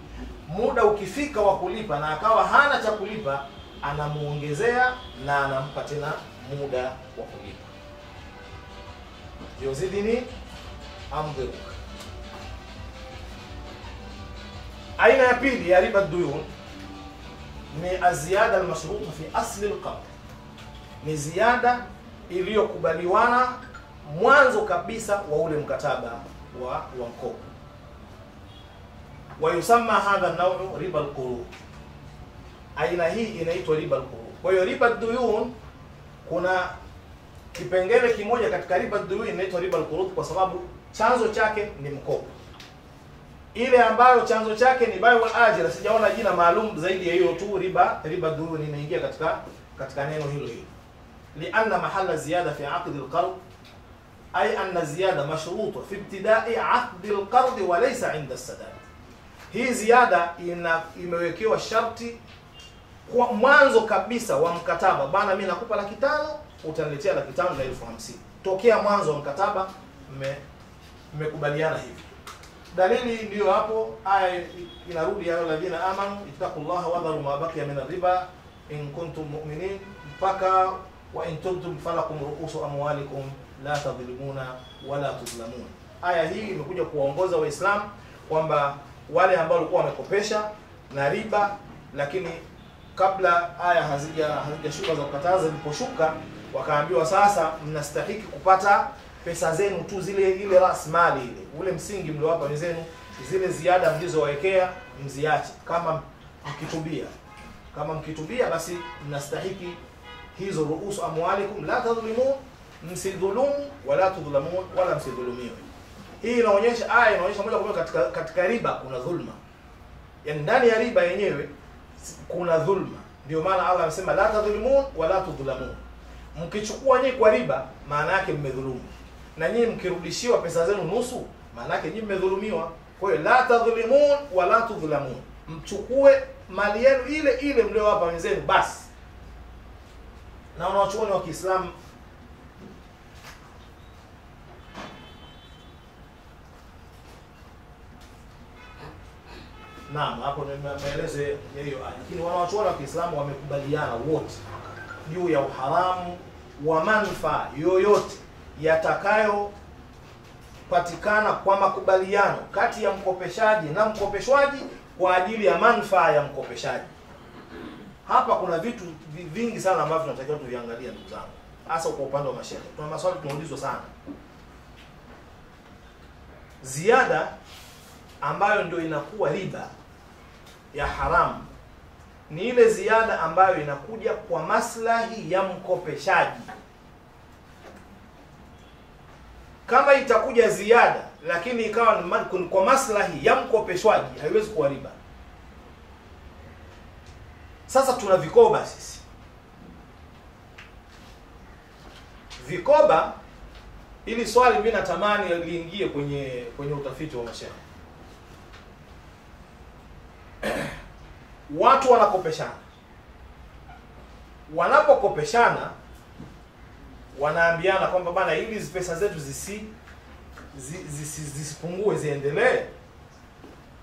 Muda ukifika wa kulipa na akawa hana cha kulipa, anamuongezea na anampa tena muda wa kulipa. Yuzidini amdhiruka. Aina ya pili ya riba duyun ni aziada almashruta fi asli alqard, ni ziada iliyokubaliwana mwanzo kabisa wa ule mkataba wa mkopo. Wayusamma hadha an-naw'u riba al-qurud. Aina hii inaitwa riba al-qurud. Kwa hiyo riba duyun, kuna kipengele kimoja katika riba duyun inaitwa riba al-qurud kwa sababu chanzo chake ni mkopo. Ile ambayo chanzo chake ni bai wal ajira, sijaona jina maalum zaidi ya hiyo tu. Riba duyun inaingia katika neno hilo hilo. لأن محل زيادة في عقد القرض أي أن الزيادة مشروطة في ابتداء عقد القرض وليس عند السداد. Hii ziada imewekewa sharti kwa mwanzo kabisa wa mkataba. Bana, mimi nakupa 500,000, utaniletea 500,000 na 50,000. Tokea mwanzo wa mkataba mmekubaliana hivi. Dalili ndiyo hapo aya inarudi, ya alladhina amanu ittaqullaha wa dharu ma baqiya min ar-riba in kuntum mu'minin, mpaka wa in tubtum falakum ru'usu amwalikum la tadhlimuna wala tuzlamun. Aya hii imekuja kuwaongoza Waislamu kwamba wale ambao walikuwa wamekopesha na riba, lakini kabla aya hazijashuka za kukataza, ziliposhuka wakaambiwa sasa mnastahili kupata pesa zenu tu, ile rasmali ile, ule msingi mliowapa wenzenu, zile ziada mlizowekea mziache. Kama mkitubia basi mnastahili hizo ruusu amwalikum la tadhlimun, msidhulumu wala tudhlamun, wala msidhulumiwe. Hii inaonyesha, aya inaonyesha moja kwa moja katika riba kuna dhulma. Yaani ndani ya riba yenyewe kuna dhulma. Ndio maana Allah amesema la tadhlimun wala tudhlamun. Mkichukua nyinyi kwa riba, maana yake mmedhulumu. Na nyinyi mkirudishiwa pesa zenu nusu, maana yake nyinyi mmedhulumiwa. Kwa hiyo la tadhlimun wala tudhlamun. Mchukue mali yenu ile ile mliowapa wenzenu basi. Na wanachuoni wa Kiislamu naam, hapo ni maelezo ya hiyo aya. Lakini wanachuoni wa Kiislamu wamekubaliana wote juu ya uharamu wa manufaa yoyote yatakayopatikana kwa makubaliano kati ya mkopeshaji na mkopeshwaji kwa ajili ya manufaa ya mkopeshaji. Hapa kuna vitu vingi sana ambavyo tunatakiwa tuviangalie, ndugu zangu, hasa kwa upande wa mashehe. Tuna maswali tunaulizwa sana. Ziada ambayo ndio inakuwa riba ya haramu ni ile ziada ambayo inakuja kwa maslahi ya mkopeshaji. Kama itakuja ziada lakini ikawa kwa maslahi ya mkopeshwaji, haiwezi kuwa riba. Sasa tuna vikoba sisi. Vikoba, ili swali mimi natamani liingie kwenye utafiti wa mashaikh. Watu wanakopeshana. Wanapokopeshana wanaambiana kwamba bana, ili hizi pesa zetu zisipungue, ziendelee,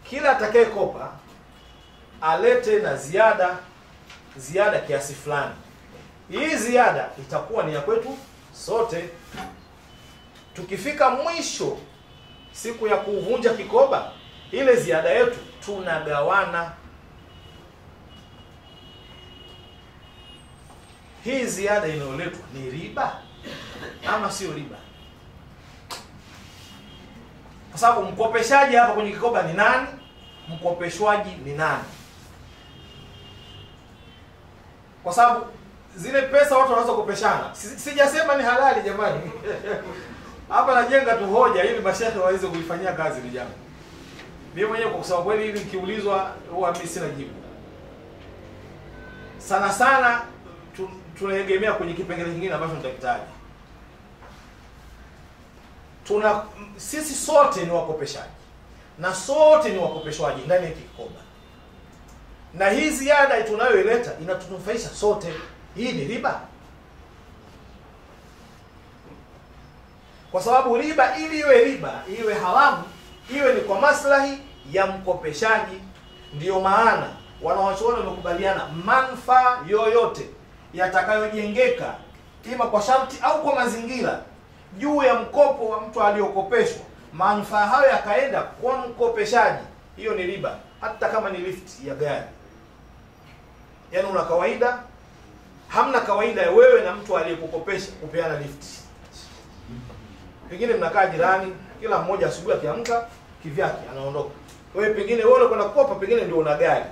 kila atakayekopa alete na ziada kiasi fulani. Hii ziada itakuwa ni ya kwetu sote. Tukifika mwisho siku ya kuvunja kikoba, ile ziada yetu tunagawana. Hii ziada inayoletwa ni riba ama sio riba? Kwa sababu mkopeshaji hapa kwenye kikoba ni nani? Mkopeshwaji ni nani? Kwa sababu zile pesa watu wanaweza kukopeshana. Sijasema ni halali jamani. Hapa najenga tu hoja ili mashehe waweze kuifanyia kazi ni jambo. Mimi mwenyewe kwa kusema kweli, ili nikiulizwa huwa mimi sina jibu. Sana sana tunaegemea kwenye kipengele kingine ambacho nitakitaja. Sisi sote ni wakopeshaji na sote ni wakopeshwaji ndani ya kikoba, na hii ziada tunayoileta inatunufaisha sote. Hii ni riba, kwa sababu riba, ili iwe riba, iwe haramu, iwe ni kwa maslahi ya mkopeshaji. Ndiyo maana wanawachuoni wamekubaliana manufaa yoyote yatakayojengeka ima kwa sharti au kwa mazingira juu ya mkopo wa mtu aliyokopeshwa, manufaa hayo yakaenda kwa mkopeshaji, hiyo ni riba, hata kama ni lift ya gari. Yaani una kawaida, hamna kawaida ya wewe na mtu aliyekukopesha kupeana lift. Pengine mnakaa jirani, kila mmoja asubuhi akiamka kivyake anaondoka. Wewe pengine wewe unakwenda kukopa, pengine ndio una gari,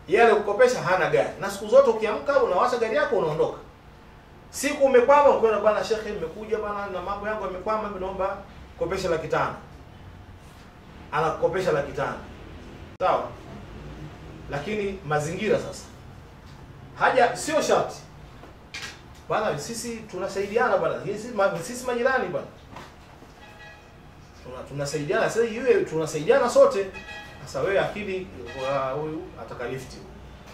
yeye alikukopesha hana gari, na siku zote ukiamka unawasha gari yako unaondoka. Siku umekwama, ukiona bwana shekhe, nimekuja bwana na mambo yangu yamekwama, mimi naomba kopesha 500,000. Anakukopesha 500,000. Sawa? Lakini mazingira sasa, haja sio sharti. Bwana sisi tunasaidiana bwana. Sisi majirani bwana. Tunasaidiana, sasa yeye tunasaidiana sote. Sasa wewe akili huyu ataka lift.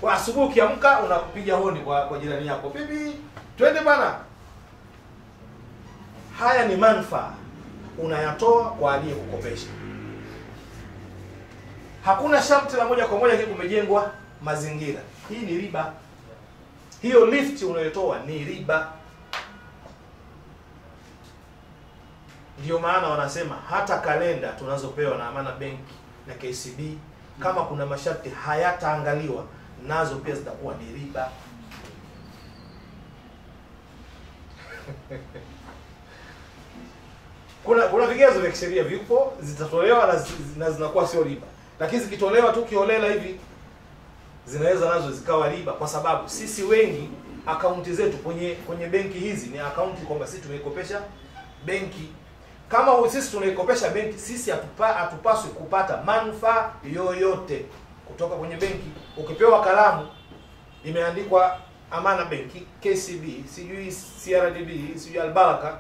Kwa asubuhi ukiamka unakupiga honi kwa jirani yako. Bibi, twende bwana. Haya ni manufaa unayatoa kwa aliyekukopesha. Hakuna sharti la moja kwa moja kile kumejengwa mazingira. Hii ni riba. Hiyo lift unayotoa ni riba. Ndio maana wanasema hata kalenda tunazopewa na Amana Bank na KCB, kama kuna masharti hayataangaliwa, nazo pia zitakuwa ni riba. Kuna vigezo vya kisheria vipo, zitatolewa na zinakuwa sio riba. Lakini zikitolewa tu kiolela hivi, zinaweza nazo zikawa riba, kwa sababu sisi wengi akaunti zetu kwenye benki hizi ni akaunti kwamba sisi tumeikopesha benki. Kama sisi tunaikopesha benki, sisi hatupaswi kupata manufaa yoyote kutoka kwenye benki. Ukipewa kalamu imeandikwa Amana Benki, KCB, sijui CRDB, sijui Albaraka,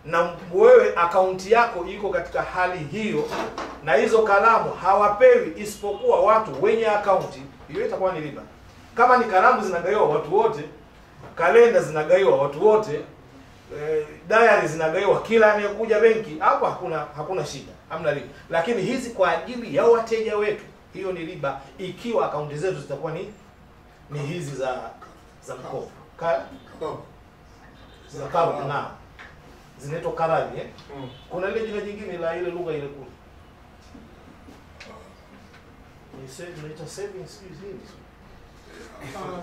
na wewe akaunti yako iko katika hali hiyo, na hizo kalamu hawapewi isipokuwa watu wenye akaunti, hiyo itakuwa ni riba. Kama ni kalamu zinagaiwa watu wote, kalenda zinagaiwa watu wote, diary zinagaiwa kila anayekuja benki, hapo hakuna shida, hamna riba. Lakini hizi kwa ajili ya wateja wetu, hiyo ni riba, ikiwa akaunti zetu zitakuwa ni hizi za mkopo. Za karo na zinaitwa karani Kuna ile jina jingine la ile lugha ile kule. Ni tunaita savings hizi.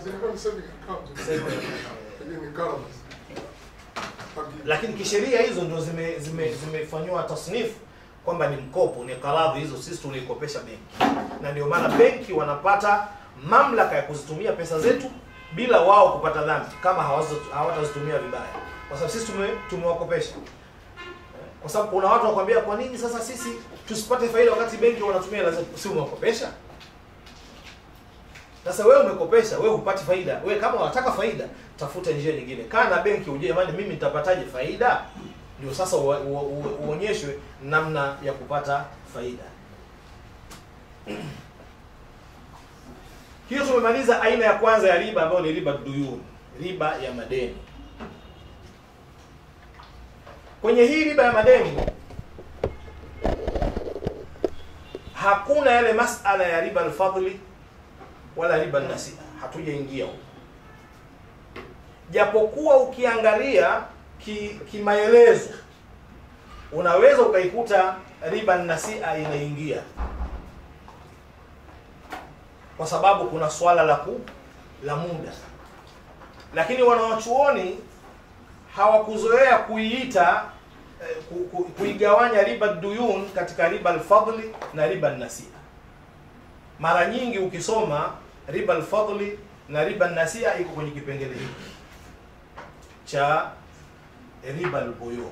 Zilikuwa saving account. Lakini kisheria hizo ndio zimefanywa tasnifu kwamba ni mkopo, ni karadhi, hizo sisi tunaikopesha benki. Na ndio maana benki wanapata mamlaka ya kuzitumia pesa zetu bila wao kupata dhambi kama hawatazitumia vibaya. Kwa sababu sisi tumewakopesha. Kwa sababu kuna watu wakwambia, kwa nini sasa sisi tusipate faida wakati benki wanatumia hela zetu? Si umewakopesha? Sasa wewe umekopesha, wewe hupati faida. Wewe kama unataka faida, tafuta njia nyingine. Kaa na benki uje, jamani mimi nitapataje faida? Ndio sasa uonyeshwe namna ya kupata faida. Hiyo tumemaliza aina ya kwanza ya riba ambayo ni riba duyun, riba ya madeni. Kwenye hii riba ya madeni hakuna yale masala ya riba al-fadli wala riba al-nasia, hatujaingia huko. Japokuwa ukiangalia kimaelezo unaweza ukaikuta riba al-nasia inaingia, kwa sababu kuna swala la muda, lakini wanawachuoni hawakuzoea kuiita kuigawanya riba duyun katika riba al-fadli na riba al-nasia. Mara nyingi ukisoma riba al-fadli na riba al-nasia iko kwenye kipengele hiki cha riba al-buyu,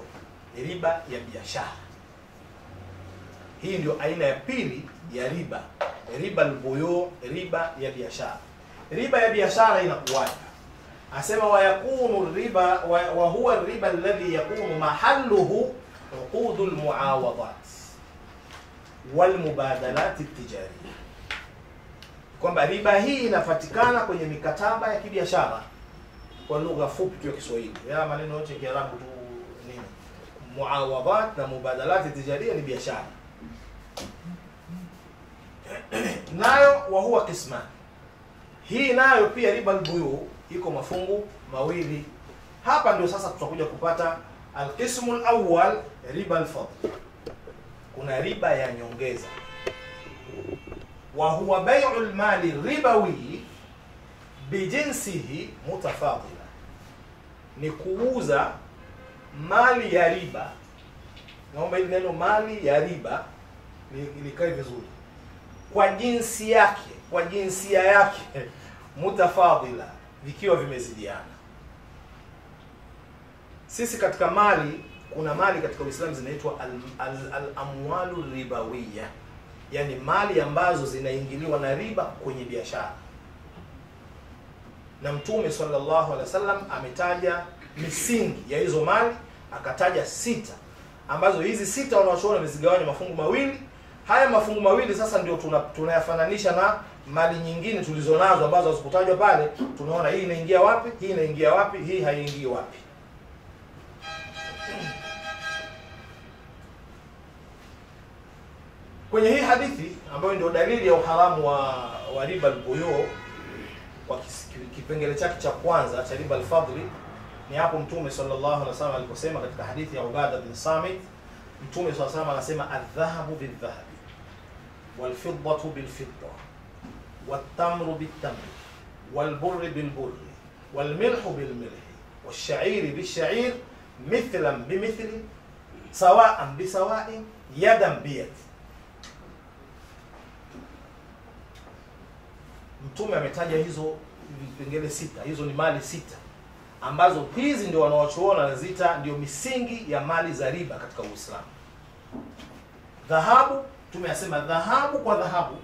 riba ya biashara. Hii ndio aina ya pili ya riba, riba al-buyu, riba ya biashara. Riba ya biashara inakuwaje? Asema wayakunu riba wa huwa riba alladhi yakunu mahalluhu uqudul muawadat wal mubadalat at-tijariyya, kwamba riba hii inapatikana kwenye mikataba ya kibiashara. Kwa lugha fupi tu ya Kiswahili, ya maneno yote ya Kiarabu tu nini, muawadat na mubadalat at-tijariyya ni biashara. Nayo wa huwa qisman, hii nayo pia riba al-buyu iko mafungu mawili. Hapa ndio sasa tutakuja kupata al-qismu al-awwal, riba al-fadl. Kuna riba ya nyongeza, wa huwa bay'u al-mali ribawi bijinsihi mutafadila, ni kuuza mali ya riba. Naomba hili neno mali ya riba likae vizuri, kwa jinsi yake, kwa jinsia yake, mutafadila, vikiwa vimezidiana. Sisi katika mali, kuna mali katika Uislamu zinaitwa al-amwalu ribawiyya, yani mali ambazo zinaingiliwa na riba kwenye biashara. Na Mtume sallallahu alaihi wasallam ametaja misingi ya hizo mali, akataja 6, ambazo hizi 6 wanaochuona wamezigawanya mafungu mawili. Haya mafungu mawili sasa ndio tunayafananisha na mali nyingine tulizonazo ambazo hazikutajwa pale. Tunaona hii inaingia wapi, hii inaingia wapi, hii haiingii wapi. Kwenye hii hadithi ambayo ndio dalili ya uharamu wa riba al-buyu, kwa kipengele chake cha kwanza cha riba al-fadli, ni hapo Mtume sallallahu alaihi wasallam aliposema katika hadithi ya Ubada bin Samit, Mtume sallallahu alaihi wasallam anasema adh-dhahabu bil-dhahabi wal-fiddatu bil-fidda wat-tamru bit-tamri wal-burru bil-burri wal-milhu bil-milhi wash-sha'iru bish-sha'ir mithlan bimithli sawa'an bisawa'in yadan biyad. Mtume ametaja hizo vipengele 6, hizo ni mali 6 ambazo hizi ndio wanaochuona nazita ndio misingi ya mali za riba katika Uislamu. Dhahabu, tumeyasema dhahabu kwa dhahabu,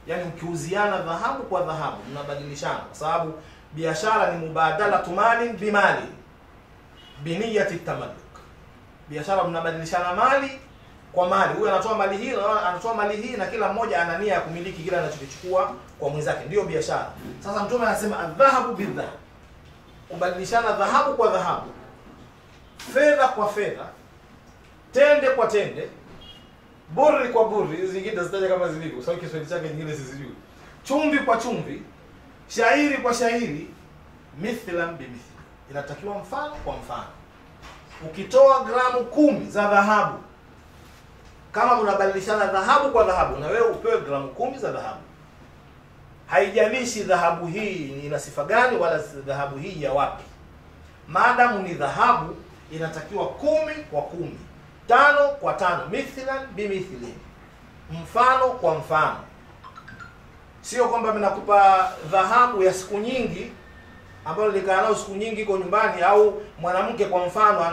yani mkiuziana dhahabu kwa dhahabu mnabadilishana, kwa sababu biashara ni mubadalatu mali bimali biniyati tamalluk. Biashara mnabadilishana mali kwa mali, huyu anatoa mali hii na anatoa mali hii, na kila mmoja ana nia ya kumiliki kile anachokichukua kwa mwenzake, ndio biashara. Sasa Mtume anasema adhahabu bidhahab, kubadilishana dhahabu kwa dhahabu, fedha kwa fedha, tende kwa tende, burri kwa burri, hizi zingine zitaje kama zilivyo, sababu Kiswahili chake nyingine sizijui, chumvi kwa chumvi, shairi kwa shairi, mithlan bimithli, inatakiwa mfano kwa mfano. Ukitoa gramu 10 za dhahabu, kama unabadilishana dhahabu kwa dhahabu, na wewe upewe gramu 10 za dhahabu. Haijalishi dhahabu hii ina sifa gani wala dhahabu hii ya wapi, maadamu ni dhahabu inatakiwa 10 kwa 10, 5 kwa 5, mithlan bimithli, mfano kwa mfano. Sio kwamba mnakupa dhahabu ya siku nyingi ambayo likaa nao siku nyingi iko nyumbani, au mwanamke kwa mfano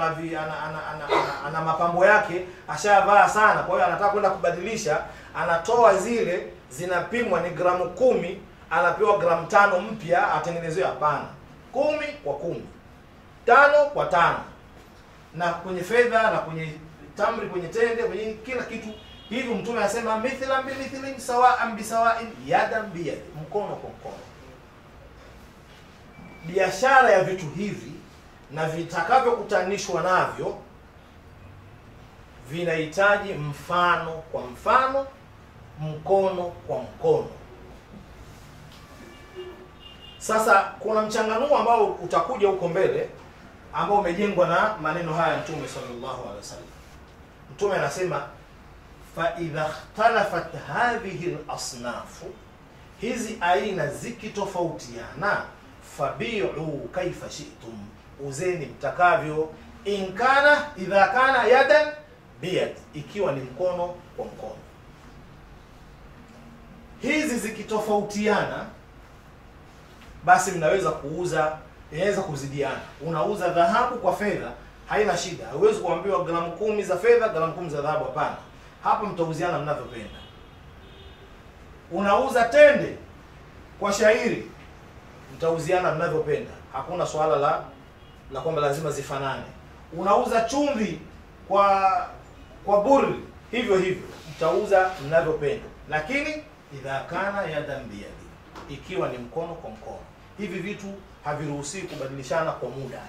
ana mapambo yake ashavaa sana, kwa hiyo anataka kwenda kubadilisha, anatoa zile zinapimwa ni gramu 10, anapewa gramu 5 mpya atengenezewe. Hapana, 10 kwa 10, 5 kwa 5, na kwenye fedha na kwenye tamri, kwenye tende, kwenye kila kitu hivyo. Mtume anasema mithlan bimithli sawa'an bisawa'in yadan biyad, mkono kwa mkono. Biashara ya vitu hivi na vitakavyokutanishwa navyo vinahitaji mfano kwa mfano, mkono kwa mkono. Sasa kuna mchanganuo ambao utakuja huko mbele ambao umejengwa na maneno haya Mtume sallallahu alaihi wasallam. Mtume anasema fa idha ikhtalafat hadhihi al-asnaf, hizi aina zikitofautiana, fabi'u kaifa shi'tum, uzeni mtakavyo. Idha kana yadan biyad, ikiwa ni mkono kwa mkono. Hizi zikitofautiana, basi mnaweza kuuza, inaweza kuzidiana. Unauza dhahabu kwa fedha, haina shida. Huwezi kuambiwa gramu 10 za fedha, gramu 10 za dhahabu, hapana. Hapa mtauziana mnavyopenda. Unauza tende kwa shairi, mtauziana mnavyopenda. Hakuna swala la kwamba lazima zifanane. Unauza chumvi kwa buri, hivyo hivyo mtauza mnavyopenda. Lakini idha kana yadan biyadi, ikiwa ni mkono kwa mkono. Hivi vitu haviruhusiwi kubadilishana kwa muda.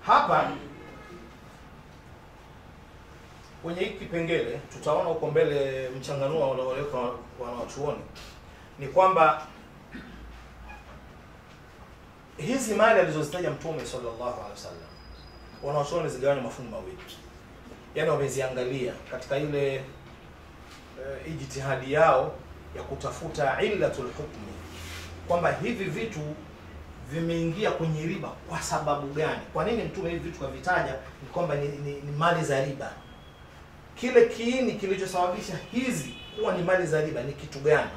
Hapa kwenye hiki kipengele tutaona huko mbele mchanganuo uliowekwa wanachuoni ni kwamba hizi mali alizozitaja Mtume sallallahu alaihi wasallam, wanachuoni zigawanywa mafungu mawili. Yaani wameziangalia katika ile ijtihadi yao ya kutafuta illatul hukmi, kwamba hivi vitu vimeingia kwenye riba kwa sababu gani? Kwa nini Mtume hivi vitu kavitaja ni kwamba ni mali za riba? Kile kiini kilichosababisha hizi kuwa ni mali za riba ni kitu gani?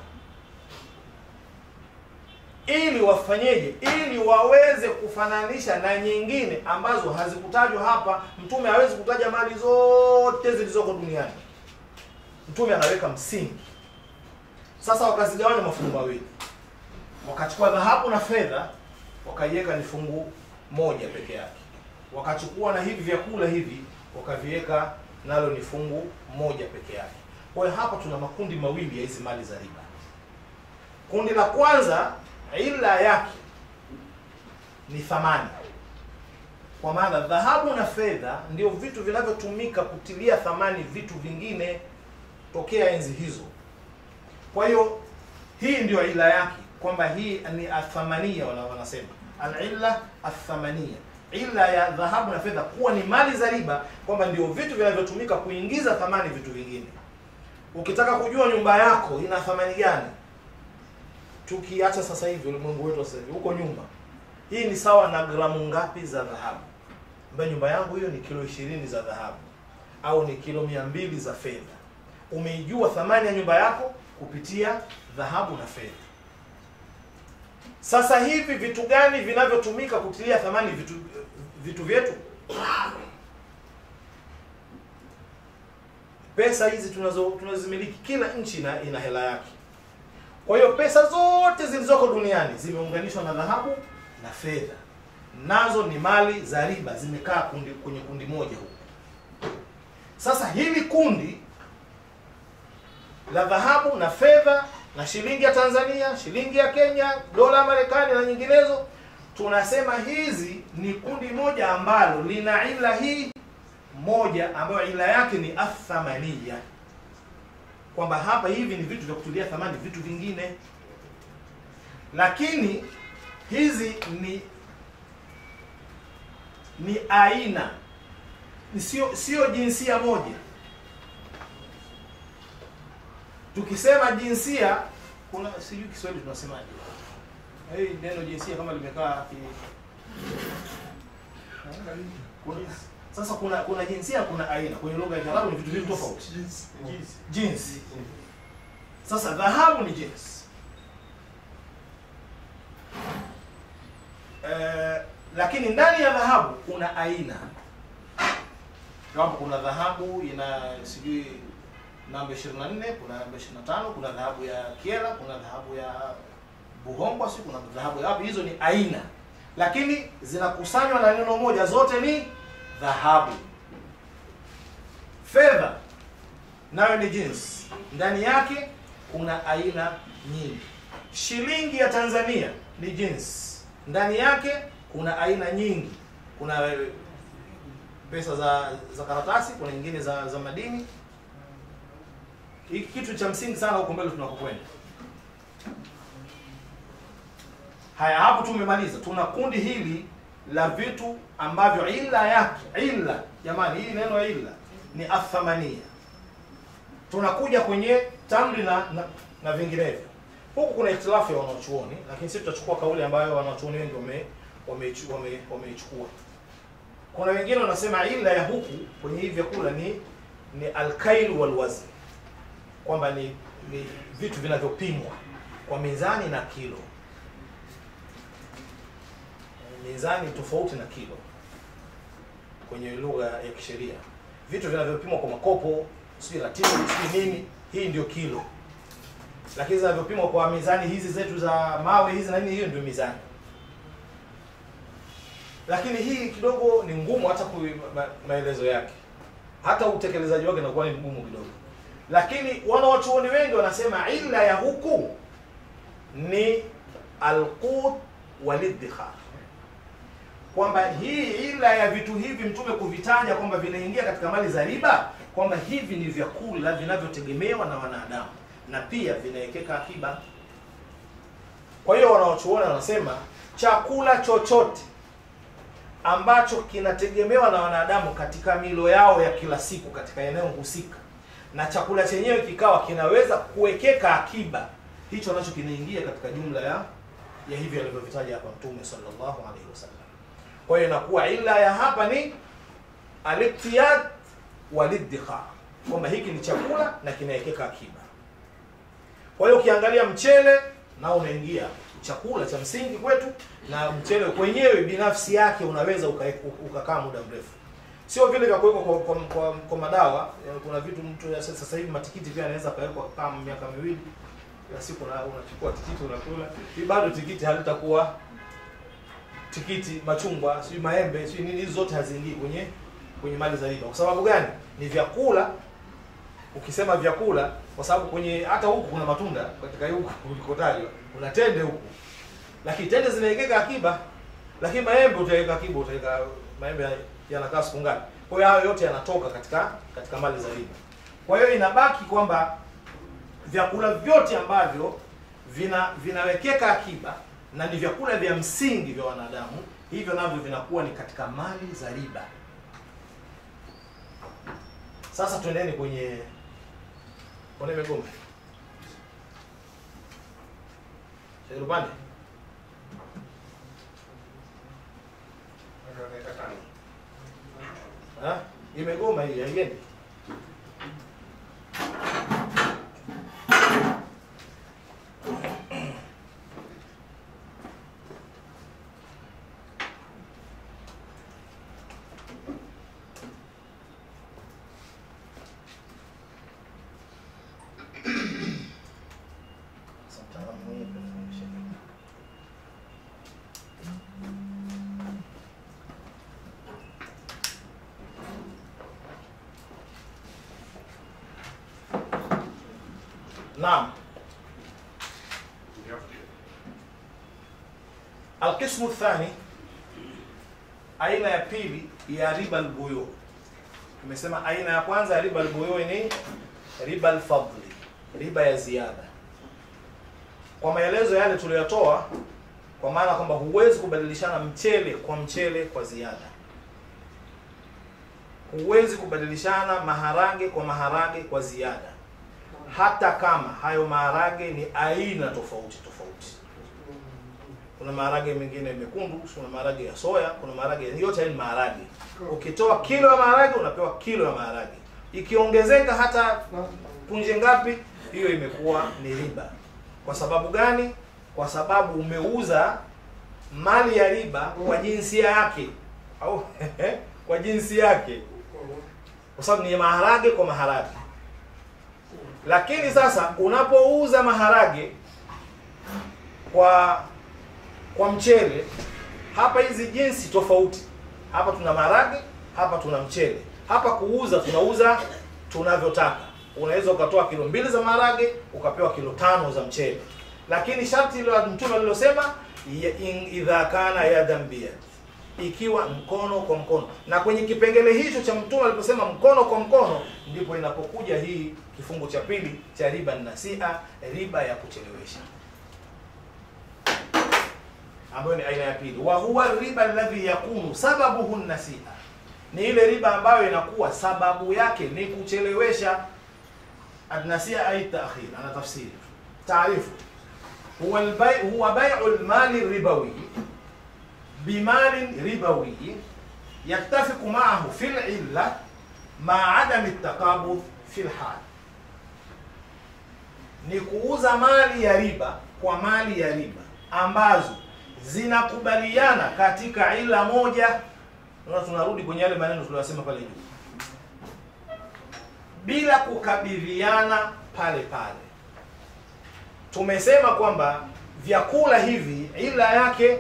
Ili wafanyeje? Ili waweze kufananisha na nyingine ambazo hazikutajwa hapa. Mtume hawezi kutaja mali zote zilizoko duniani. Mtume anaweka msingi. Sasa wakazigawanya mafungu mawili. Wakachukua dhahabu na fedha, wakaiweka ni fungu moja peke yake. Wakachukua na hivi vyakula hivi, wakaviweka nalo ni fungu moja peke yake. Kwa hiyo hapa tuna makundi mawili ya hizi mali za riba. Kundi la kwanza, ila yake ni thamani. Kwa maana dhahabu na fedha ndio vitu vinavyotumika kutilia thamani vitu vingine tokea enzi hizo. Kwa hiyo hii ndio ila yake, kwamba hii ni athamania, wanasema al-illa athamania. Ila ya dhahabu na fedha kuwa ni mali za riba, kwamba ndio vitu vinavyotumika kuingiza thamani vitu vingine. Ukitaka kujua nyumba yako ina thamani gani, tukiacha sasa hivi ulimwengu wetu sasa hivi, huko nyuma, hii ni sawa na gramu ngapi za dhahabu? Mbona nyumba yangu hiyo ni kilo 20 za dhahabu au ni kilo 200 za fedha. Umeijua thamani ya nyumba yako kupitia dhahabu na fedha. Sasa hivi vitu gani vinavyotumika kutilia thamani vitu vyetu? Pesa hizi tunazimiliki, kila nchi ina hela yake. Kwa hiyo pesa zote zilizoko duniani zimeunganishwa na dhahabu na fedha. Nazo ni mali za riba, zimekaa kwenye kundi moja huko. Sasa hili kundi la dhahabu na fedha na shilingi ya Tanzania, shilingi ya Kenya, dola ya Marekani na nyinginezo, tunasema hizi ni kundi moja ambalo lina ila hii moja ambayo ila yake ni athamania. Kwamba hapa hivi ni vitu vya kutulia thamani vitu vingine. Lakini hizi ni aina, sio jinsia moja. Tukisema jinsia, kuna sijui Kiswahili tunasemaje. Neno jinsia kama limekaa sasa kuna jinsia, kuna aina. Kwenye lugha ya Kiarabu ni vitu viwili tofauti. Jinsi. Sasa dhahabu ni jinsi. Lakini ndani ya dhahabu kuna aina. Kama kuna dhahabu ina sijui namba 24, kuna namba 25, kuna dhahabu ya Kiela, kuna dhahabu ya Buhongwa, si kuna dhahabu ya wapi, hizo ni aina. Lakini zinakusanywa na neno moja, zote ni dhahabu. Fedha nayo ni jinsi. Ndani yake kuna aina nyingi. Shilingi ya Tanzania ni jinsi, ndani yake kuna aina nyingi. Kuna pesa za karatasi, kuna nyingine za madini. Hiki kitu cha msingi sana huko mbele tunakokwenda. Haya, hapo tumemaliza. Tuna kundi hili la vitu ambavyo illa yake, illa jamani, hii neno illa ni athamania. Tunakuja kwenye tamri na vinginevyo. Huku kuna ikhtilafu ya wanachuoni, lakini sisi tutachukua kauli ambayo wanachuoni wengi wameichukua. Kuna wengine wanasema illa ya huku kwenye hivi vyakula ni al-kail wal wazn, kwamba ni vitu vinavyopimwa kwa mizani na kilo. Mizani tofauti na kilo kwenye lugha ya kisheria. Vitu vinavyopimwa kwa makopo, sio ratili, sio nini, hii ndio kilo. Lakini zinavyopimwa kwa mizani hizi zetu za mawe hizi na nini, hiyo ndio mizani. Lakini hii kidogo ni ngumu hata maelezo yake. Hata utekelezaji wake unakuwa ni mgumu kidogo. Lakini wanawachuoni wengi wanasema illa ya huku ni al-qut wal-iddikhar. Kwamba hii ila ya vitu hivi Mtume kuvitaja kwamba vinaingia katika mali za riba, kwamba hivi ni vyakula vinavyotegemewa na wanadamu na pia vinawekeka akiba. Kwa hiyo wanaochuona wanasema chakula chochote ambacho kinategemewa na wanadamu katika milo yao ya kila siku katika eneo husika, na chakula chenyewe kikawa kinaweza kuwekeka akiba, hicho nacho kinaingia katika jumla ya hivi alivyovitaja hapa Mtume sallallahu alaihi wasallam. Kwa hiyo inakuwa illa ya hapa ni al-iqtiyad wal-iddikhar, kwamba hiki ni chakula na kinawekeka akiba. Kwa hiyo ukiangalia mchele nao unaingia, chakula cha msingi kwetu, na mchele kwenyewe binafsi yake unaweza ukakaa muda mrefu. Sio vile vya kuwekwa kwa madawa. Kuna vitu mtu sasa hivi matikiti pia anaweza kawekwa kama miaka miwili. Ya siku unachukua tikiti unakula. Bado tikiti halitakuwa tikiti, machungwa, si maembe, si nini, zote haziingii kwenye mali za riba. Kwa sababu gani? Ni vyakula. Ukisema vyakula, kwa sababu kwenye hata huku kuna matunda katika huku ulikotajwa, kuna tende huku. Lakini tende zinawekeka akiba. Lakini maembe utaweka akiba, utaweka maembe yanakaa siku ngapi? Kwa hiyo hayo yote yanatoka katika mali za riba. Kwa hiyo inabaki kwamba vyakula vyote ambavyo vinawekeka akiba na ni vyakula vya msingi vya wanadamu, hivyo navyo vinakuwa ni katika mali za riba. Sasa tuendeni kwenye Megombe. Shirupande. Imegoma hii, haiendi. Naam. Al-qismu thani, aina ya pili ya riba al-buyu. Tumesema aina ya kwanza ya riba al-buyu ni riba al-fadli, riba ya ziada. Kwa maelezo yale tuliyotoa, kwa maana kwamba huwezi kubadilishana mchele kwa ziada. Huwezi kubadilishana maharage kwa ziada. Hata kama hayo maharage ni aina tofauti. Kuna maharage mengine mekundu, kuna maharage ya soya, kuna maharage yote ni maharage. Ukitoa kilo ya maharage unapewa kilo ya maharage. Ikiongezeka hata punje ngapi, hiyo imekuwa ni riba. Kwa sababu gani? Kwa sababu umeuza mali ya riba kwa jinsia yake, au kwa jinsi yake. Kwa sababu ni maharage kwa maharage. Lakini sasa unapouza maharage kwa mchele, hapa hizi jinsi tofauti. Hapa tuna maharage, hapa tuna mchele. Hapa tunauza tunavyotaka. Unaweza ukatoa kilo 2 za maharage, ukapewa kilo 5 za mchele. lakini sharti ile Mtume alilosema idha kana yadan biyad, ikiwa mkono kwa mkono. Na kwenye kipengele hicho cha Mtume aliposema mkono kwa mkono, ndipo inapokuja hii kifungu cha pili cha riba nasia, riba ya kuchelewesha, ambayo ni aina ya pili. Wa huwa riba alladhi yakunu sababuhu nasia, ni ile riba ambayo inakuwa sababu yake ni kuchelewesha. An-nasia ay ta'khir, ana tafsiri taarifu. Huwa bai'u al-mali ribawi bimali ribawi yattafiqu ma'ahu fi al-illa ma'a adami at-taqabud fi al-hal, ni kuuza mali ya riba kwa mali ya riba ambazo zinakubaliana katika ila moja. Tunarudi kwenye yale maneno tuliyosema pale juu, bila kukabidhiana pale pale. Tumesema kwamba vyakula hivi ila yake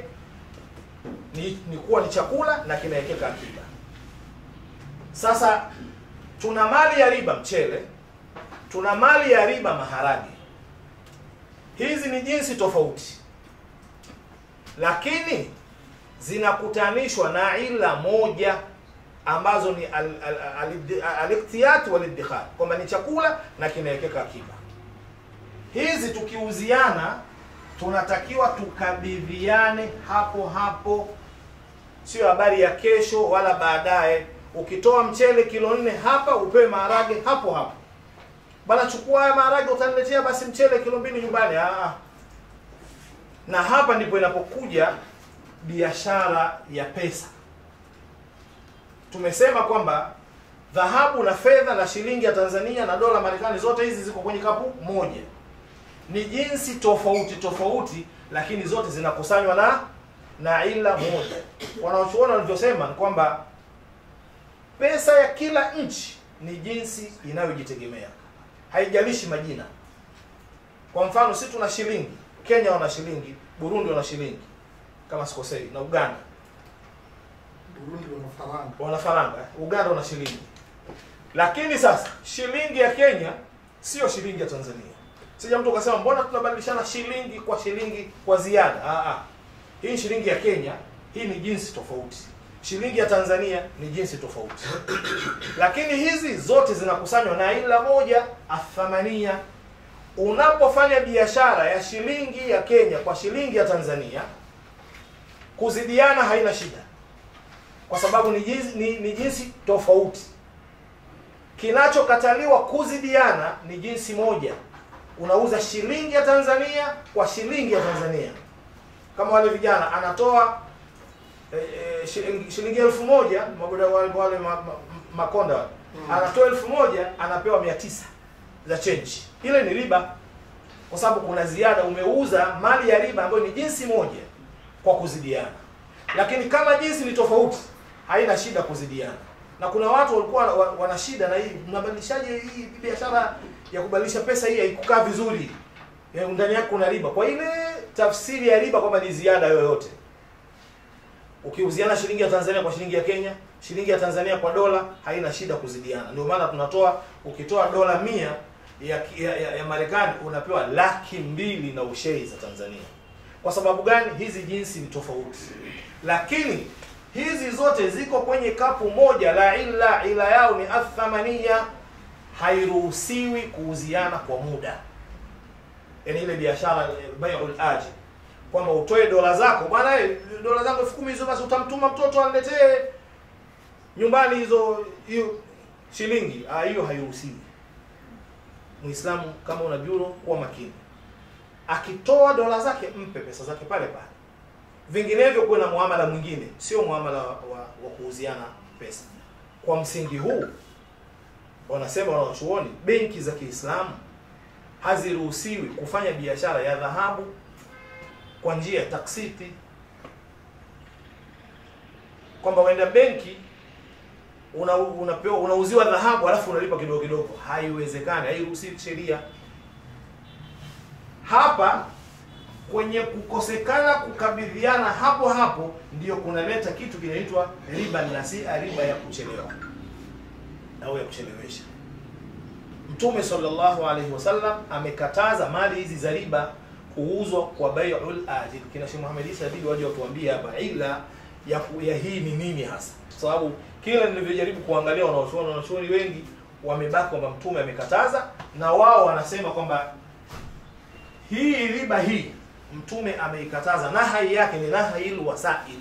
ni kuwa ni chakula na kinawekeka akiba. Sasa tuna mali ya riba mchele, tuna mali ya riba maharage. Hizi ni jinsi tofauti, lakini zinakutanishwa na ila moja ambazo ni al-iktiyat wal-iddikhar, kwamba ni chakula na kinawekeka akiba. Hizi tukiuziana tunatakiwa tukabidhiane hapo hapo, sio habari ya kesho wala baadaye. Ukitoa mchele kilo 4 hapa, upewe maharage hapo hapo. Bana, chukua haya maharage utaniletea basi mchele kilo 2 nyumbani. Na hapa ndipo inapokuja biashara ya pesa. Tumesema kwamba dhahabu na fedha na shilingi ya Tanzania na dola Marekani, zote hizi ziko kwenye kapu moja. Ni jinsi tofauti tofauti, lakini zote zinakusanywa na ila moja. Wanaochuona walivyosema ni kwamba pesa ya kila nchi ni jinsi inayojitegemea, haijalishi majina. Kwa mfano, sisi tuna shilingi, Kenya wana shilingi, Burundi wana shilingi kama sikosei, na Uganda. Burundi wana faranga, Uganda wana shilingi. Lakini sasa shilingi ya Kenya sio shilingi ya Tanzania. Sija mtu akasema mbona tunabadilishana shilingi kwa ziada. Hii shilingi ya Kenya, hii ni jinsi tofauti. Shilingi ya Tanzania ni jinsi tofauti. Lakini hizi zote zinakusanywa na ila moja, athamania. Unapofanya biashara ya shilingi ya Kenya kwa shilingi ya Tanzania, kuzidiana haina shida, kwa sababu ni jinsi tofauti. Kinachokataliwa kuzidiana ni jinsi moja. Unauza shilingi ya Tanzania kwa shilingi ya Tanzania. Kama wale vijana anatoa shilingi 1000, maboda wale makonda anatoa 1000, anapewa 900 za change. Ile ni riba, kwa sababu kuna ziada. Umeuza mali ya riba ambayo ni jinsi moja kwa kuzidiana. Lakini kama jinsi ni tofauti, haina shida kuzidiana. Na kuna watu walikuwa wana shida na hii, mnabadilishaje hii biashara ya kubadilisha pesa hii haikukaa vizuri, ndani yake kuna riba. Kwa ile tafsiri ya riba kwamba ni ziada yoyote. Ukiuziana shilingi ya Tanzania kwa shilingi ya Kenya, shilingi ya Tanzania kwa dola, haina shida kuzidiana. Ndio maana tunatoa, ukitoa dola 100 ya Marekani unapewa 200,000 na ushei za Tanzania. Kwa sababu gani? Hizi jinsi ni tofauti, lakini hizi zote ziko kwenye kapu moja la ila yao ni athamania. Hairuhusiwi kuuziana kwa muda. Yaani ile biashara bai'ul ajil, kwamba utoe dola zako, bwana dola zangu 10,000 hizo, basi utamtuma mtoto aniletee nyumbani hiyo shilingi. Hiyo hairuhusiwi. Muislamu kama una bureau, kuwa makini. Akitoa dola zake, mpe pesa zake pale pale. Vinginevyo kuwe na muamala mwingine, sio muamala wa kuuziana pesa. Kwa msingi huu wanasema wanachuoni, benki za Kiislamu haziruhusiwi kufanya biashara ya dhahabu kwa njia ya taksiti, kwamba uenda benki unauziwa dhahabu alafu unalipa kidogo kidogo. Haiwezekani, hairuhusiwi sheria. Hapa kwenye kukosekana kukabidhiana hapo hapo ndiyo kunaleta kitu kinaitwa riba nasia, riba ya kuchelewa au ya kuchelewesha. Mtume sallallahu alaihi wasallam amekataza mali hizi za riba kuuzwa kwa bai'ul ajil. Kina Sheikh Muhammad Isa bidi waje watuambie hapa ila ya hii ni nini hasa, kwa sababu kila nilivyojaribu kuangalia wanachuoni wengi wamebaki kwamba Mtume amekataza, na wao wanasema kwamba hii riba hii Mtume ameikataza, nahyi yake ni nahyil wasail,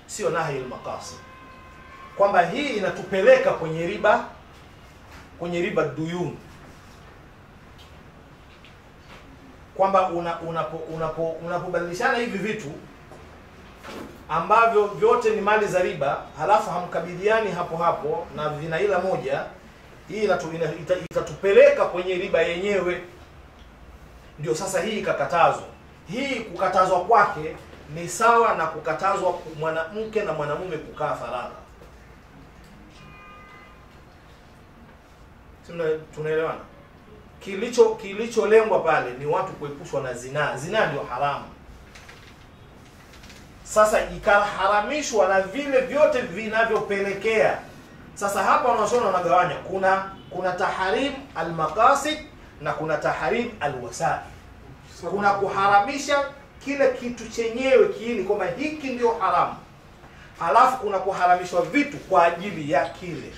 sio nahyil maqasid, kwamba hii inatupeleka kwenye riba duyun, kwamba unapobadilishana hivi vitu ambavyo vyote ni mali za riba, halafu hamkabidhiani hapo hapo na vina ila moja, hii itatupeleka kwenye riba yenyewe. Ndio sasa hii ikakatazwa. Hii kukatazwa kwake ni sawa na kukatazwa mwanamke na mwanamume kukaa faragha. Tunaelewana? Kilicholengwa pale ni watu kuepushwa na zinaa. Zinaa ndio haramu. Sasa ikaharamishwa na vile vyote vinavyopelekea. Sasa hapa wanaosoma wanagawanya, kuna taharim al-maqasid na kuna taharim al-wasail. Kuna kuharamisha kile kitu chenyewe kiini kwamba hiki ndio haramu, halafu kuna kuharamishwa vitu kwa ajili ya kile,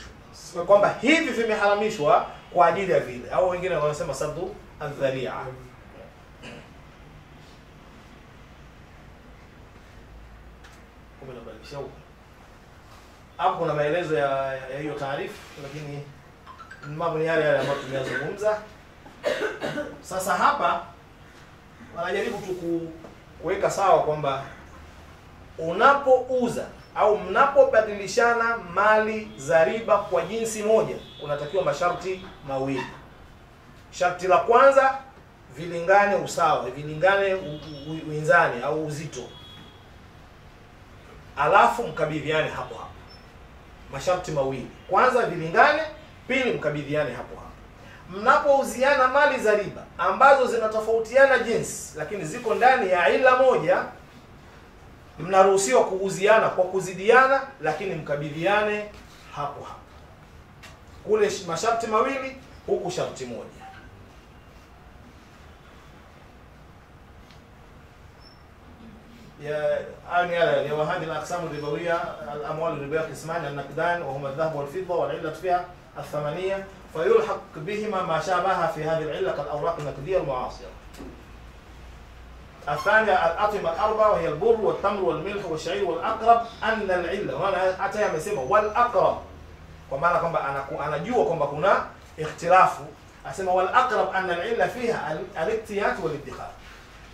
kwamba hivi vimeharamishwa kwa ajili ya vile, au wengine wanasema saddu adh-dharia. Hapo kuna maelezo ya hiyo taarifu, lakini mambo ni yale ambayo tumeyazungumza. Sasa hapa wanajaribu tu kuweka sawa kwamba unapouza au mnapobadilishana mali za riba kwa jinsi moja, unatakiwa masharti mawili. Sharti la kwanza, vilingane usawa, vilingane uinzani au uzito, alafu mkabidhiane hapo hapo. Masharti mawili, kwanza vilingane, pili mkabidhiane hapo hapo. Mnapouziana mali za riba ambazo zinatofautiana jinsi lakini ziko ndani ya ila moja, mnaruhusiwa kuuziana kwa kuzidiana, lakini mkabidhiane hapo hapo. Kule masharti mawili, huku sharti moja. يا وهذه الأقسام الربوية الأموال الربوية قسمان: النقدان وهما الذهب والفضة، والعلة فيها الثمنية، فيلحق بهما ما شابه في هذه العلة كالأوراق النقدية المعاصرة. الثانية الأطعمة الأربعة وهي البر والتمر والملح والشعير، والأقرب أن العلة، وأنا أتى يسمى والأقرب، ومعنى kwamba anajua kwamba kuna ikhtilafu, asema والأقرب أن العلة فيها الاقتيات والادخار.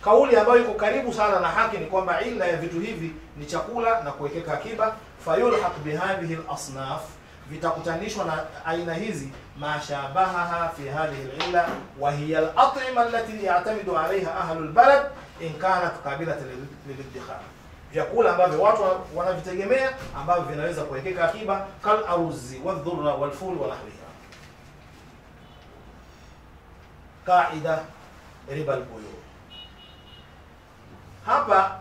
Kauli ambayo iko karibu sana na haki ni kwamba ila ya vitu hivi ni chakula na kuwekeka akiba. Fayulhaq bihadhihi al-asnaf, vitakutanishwa na aina hizi ma shabahaha fi hadhihi al-illa wa hiya al-at'ima allati ya'tamidu 'alayha ahlu al-balad in kanat qabilatan lil-iddikhar, vyakula ambavyo watu wanavitegemea ambavyo vinaweza kuwekeka akiba, kal arzi wadh-dhurra wal-ful wa nahwiha. Qaida riba al-buyu. Hapa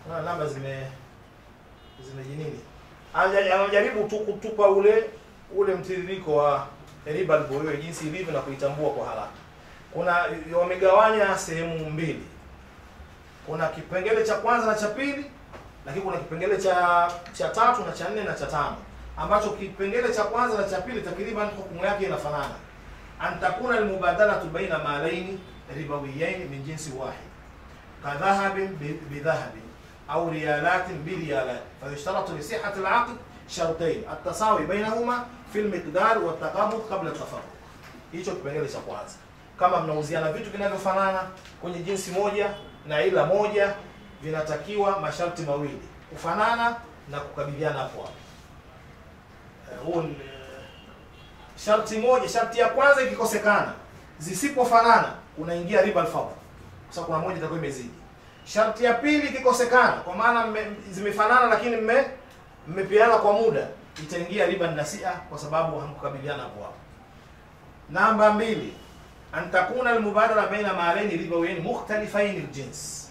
kuna namba zimejinini. Anajaribu tu kutupa ule mtiririko wa riba al-buyu jinsi ilivyo na kuitambua kwa haraka. Kuna wamegawanya sehemu mbili. Kuna kipengele cha kwanza na cha pili, lakini kuna kipengele cha tatu na cha nne na cha tano, ambacho kipengele cha kwanza na cha pili takriban hukumu yake inafanana. Antakuna al-mubadalatu baina malaini ribawiyain min jinsi wahid كذهب بذهب أو ريالات بريالات، فيشترط لصحة العقد شرطين: التساوي بينهما في المقدار والتقابض قبل التفرق. Hicho kipengele cha kwanza. Kama mnauziana vitu vinavyofanana kwenye jinsi moja na ila moja, vinatakiwa masharti mawili: kufanana na kukabiliana hapo hapo. Sharti moja, sharti ya kwanza ikikosekana, zisipofanana, unaingia riba al-fadl. Sasa kuna moja itakuwa imezidi. Sharti ya pili ikikosekana, kwa maana zimefanana lakini mmepeana kwa muda, itaingia riba nasia kwa sababu hamkukabiliana hapo hapo. Namba 2, antakuna almubadala baina malaini ribawiyin mukhtalifain aljins,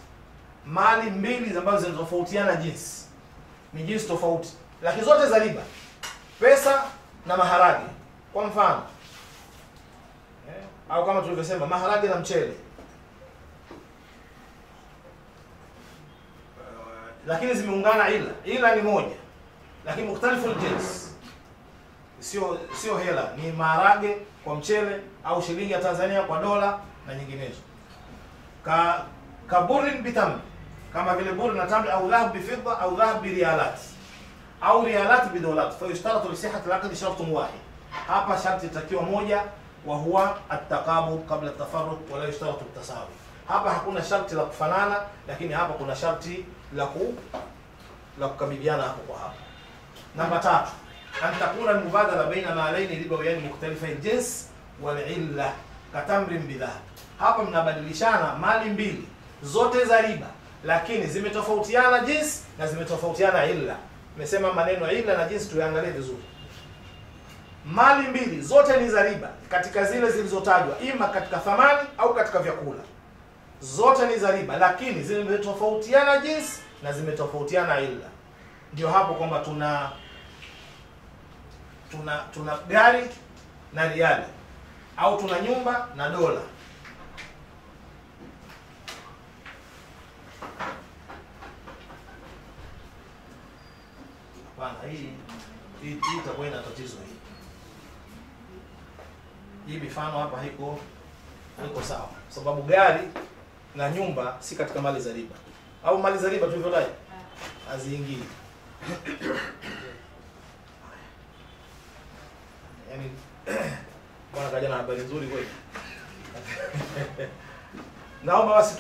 mali mbili ambazo zinatofautiana jinsi, ni jinsi tofauti lakini zote za riba, pesa na maharage kwa mfano, au kama tulivyosema maharage na mchele. lakini zimeungana ila. Ila ni moja, lakini mukhtalifu al-jins. Sio hela, ni maharage kwa mchele au shilingi ya Tanzania kwa dola na nyinginezo. Ka burin bitam, kama vile bur na tamri, au dhahab bi fidda au dhahab bi riyalat au riyalat bi dolat, fa yushtaratu li sihhati al-aqd shartun wahid. Hapa sharti itakiwa moja, wa huwa at-taqabud qabla at-tafarruq wa la yushtaratu at-tasawi. Hapa hakuna sharti la kufanana, lakini hapa kuna sharti la kukabiliana hapo kwa hapo. Namba 3, an takuna al-mubadala baina malaini ribawiyan mukhtalifa al-jins wal illa katamrin bidhahab. Hapa mnabadilishana mali mbili zote za riba, lakini zimetofautiana jinsi na zimetofautiana illa. Nimesema maneno illa na jinsi tuyaangalie vizuri. Mali mbili zote ni za riba katika zile zilizotajwa, ima katika thamani au katika vyakula. Zote ni za riba, lakini zimetofautiana jinsi na zimetofautiana illa. Ndio hapo kwamba tuna gari na riali, au tuna nyumba na dola. Hapana, hii itakuwa ina tatizo hii. Hii mifano hapa haiko sawa, sababu gari na nyumba si katika mali za riba, au mali za riba tulivyodai haziingii. Yaani bwana kaja na habari nzuri kweli. Naomba basi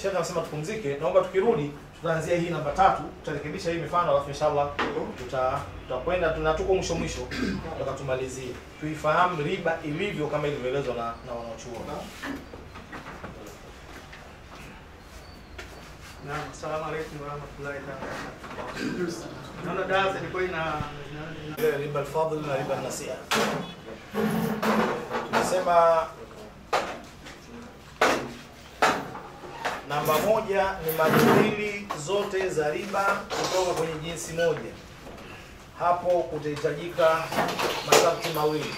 Sheikh anasema tupumzike, naomba tukirudi tutaanzia hii namba 3, tutarekebisha hii mifano, alafu inshallah tutakwenda tunatuko mwisho tukatumalizie. Tuifahamu riba ilivyo kama ilivyoelezwa na wanaochuo. Naam, asalamu alaykum wa rahmatullahi ta'ala. Naona darasa ilikuwa ina riba al-fadl na riba an-nasi'a. Tunasema namba 1 ni mali mbili zote za riba kutoka kwenye jinsi moja. Hapo kutahitajika masharti mawili: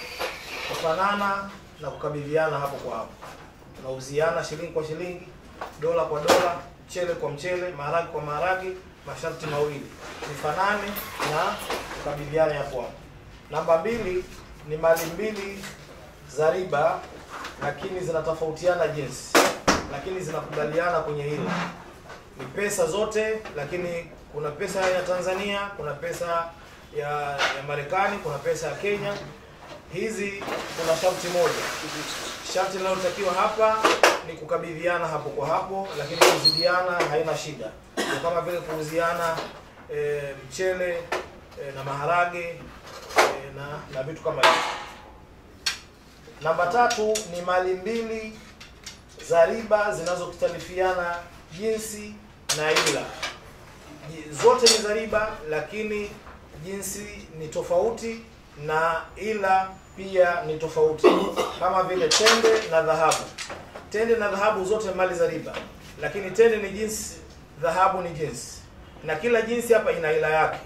kufanana na kukabiliana hapo kwa hapo. Tunauziana shilingi kwa shilingi, dola kwa dola, mchele kwa mchele, maharage kwa maharage. Masharti mawili: zifanane na kukabiliana hapo hapo. Namba 2 ni mali mbili za riba lakini zinatofautiana jinsi, lakini zinakubaliana kwenye hilo. Ni pesa zote, lakini kuna pesa ya Tanzania, kuna pesa ya Marekani, kuna pesa ya Kenya. Hizi kuna sharti moja. Sharti linalotakiwa hapa ni kukabidhiana hapo kwa hapo, lakini kuzidiana haina shida. Kama vile kuuziana mchele na maharage na vitu kama hivyo. Namba 3 ni mali mbili za riba zinazokhtalifiana jinsi na ila. Zote ni za riba, lakini jinsi ni tofauti na ila pia ni tofauti. Kama vile tende na dhahabu. Tende na dhahabu zote mali za riba, lakini tende ni jinsi, dhahabu ni jinsi. Na kila jinsi hapa ina ila yake.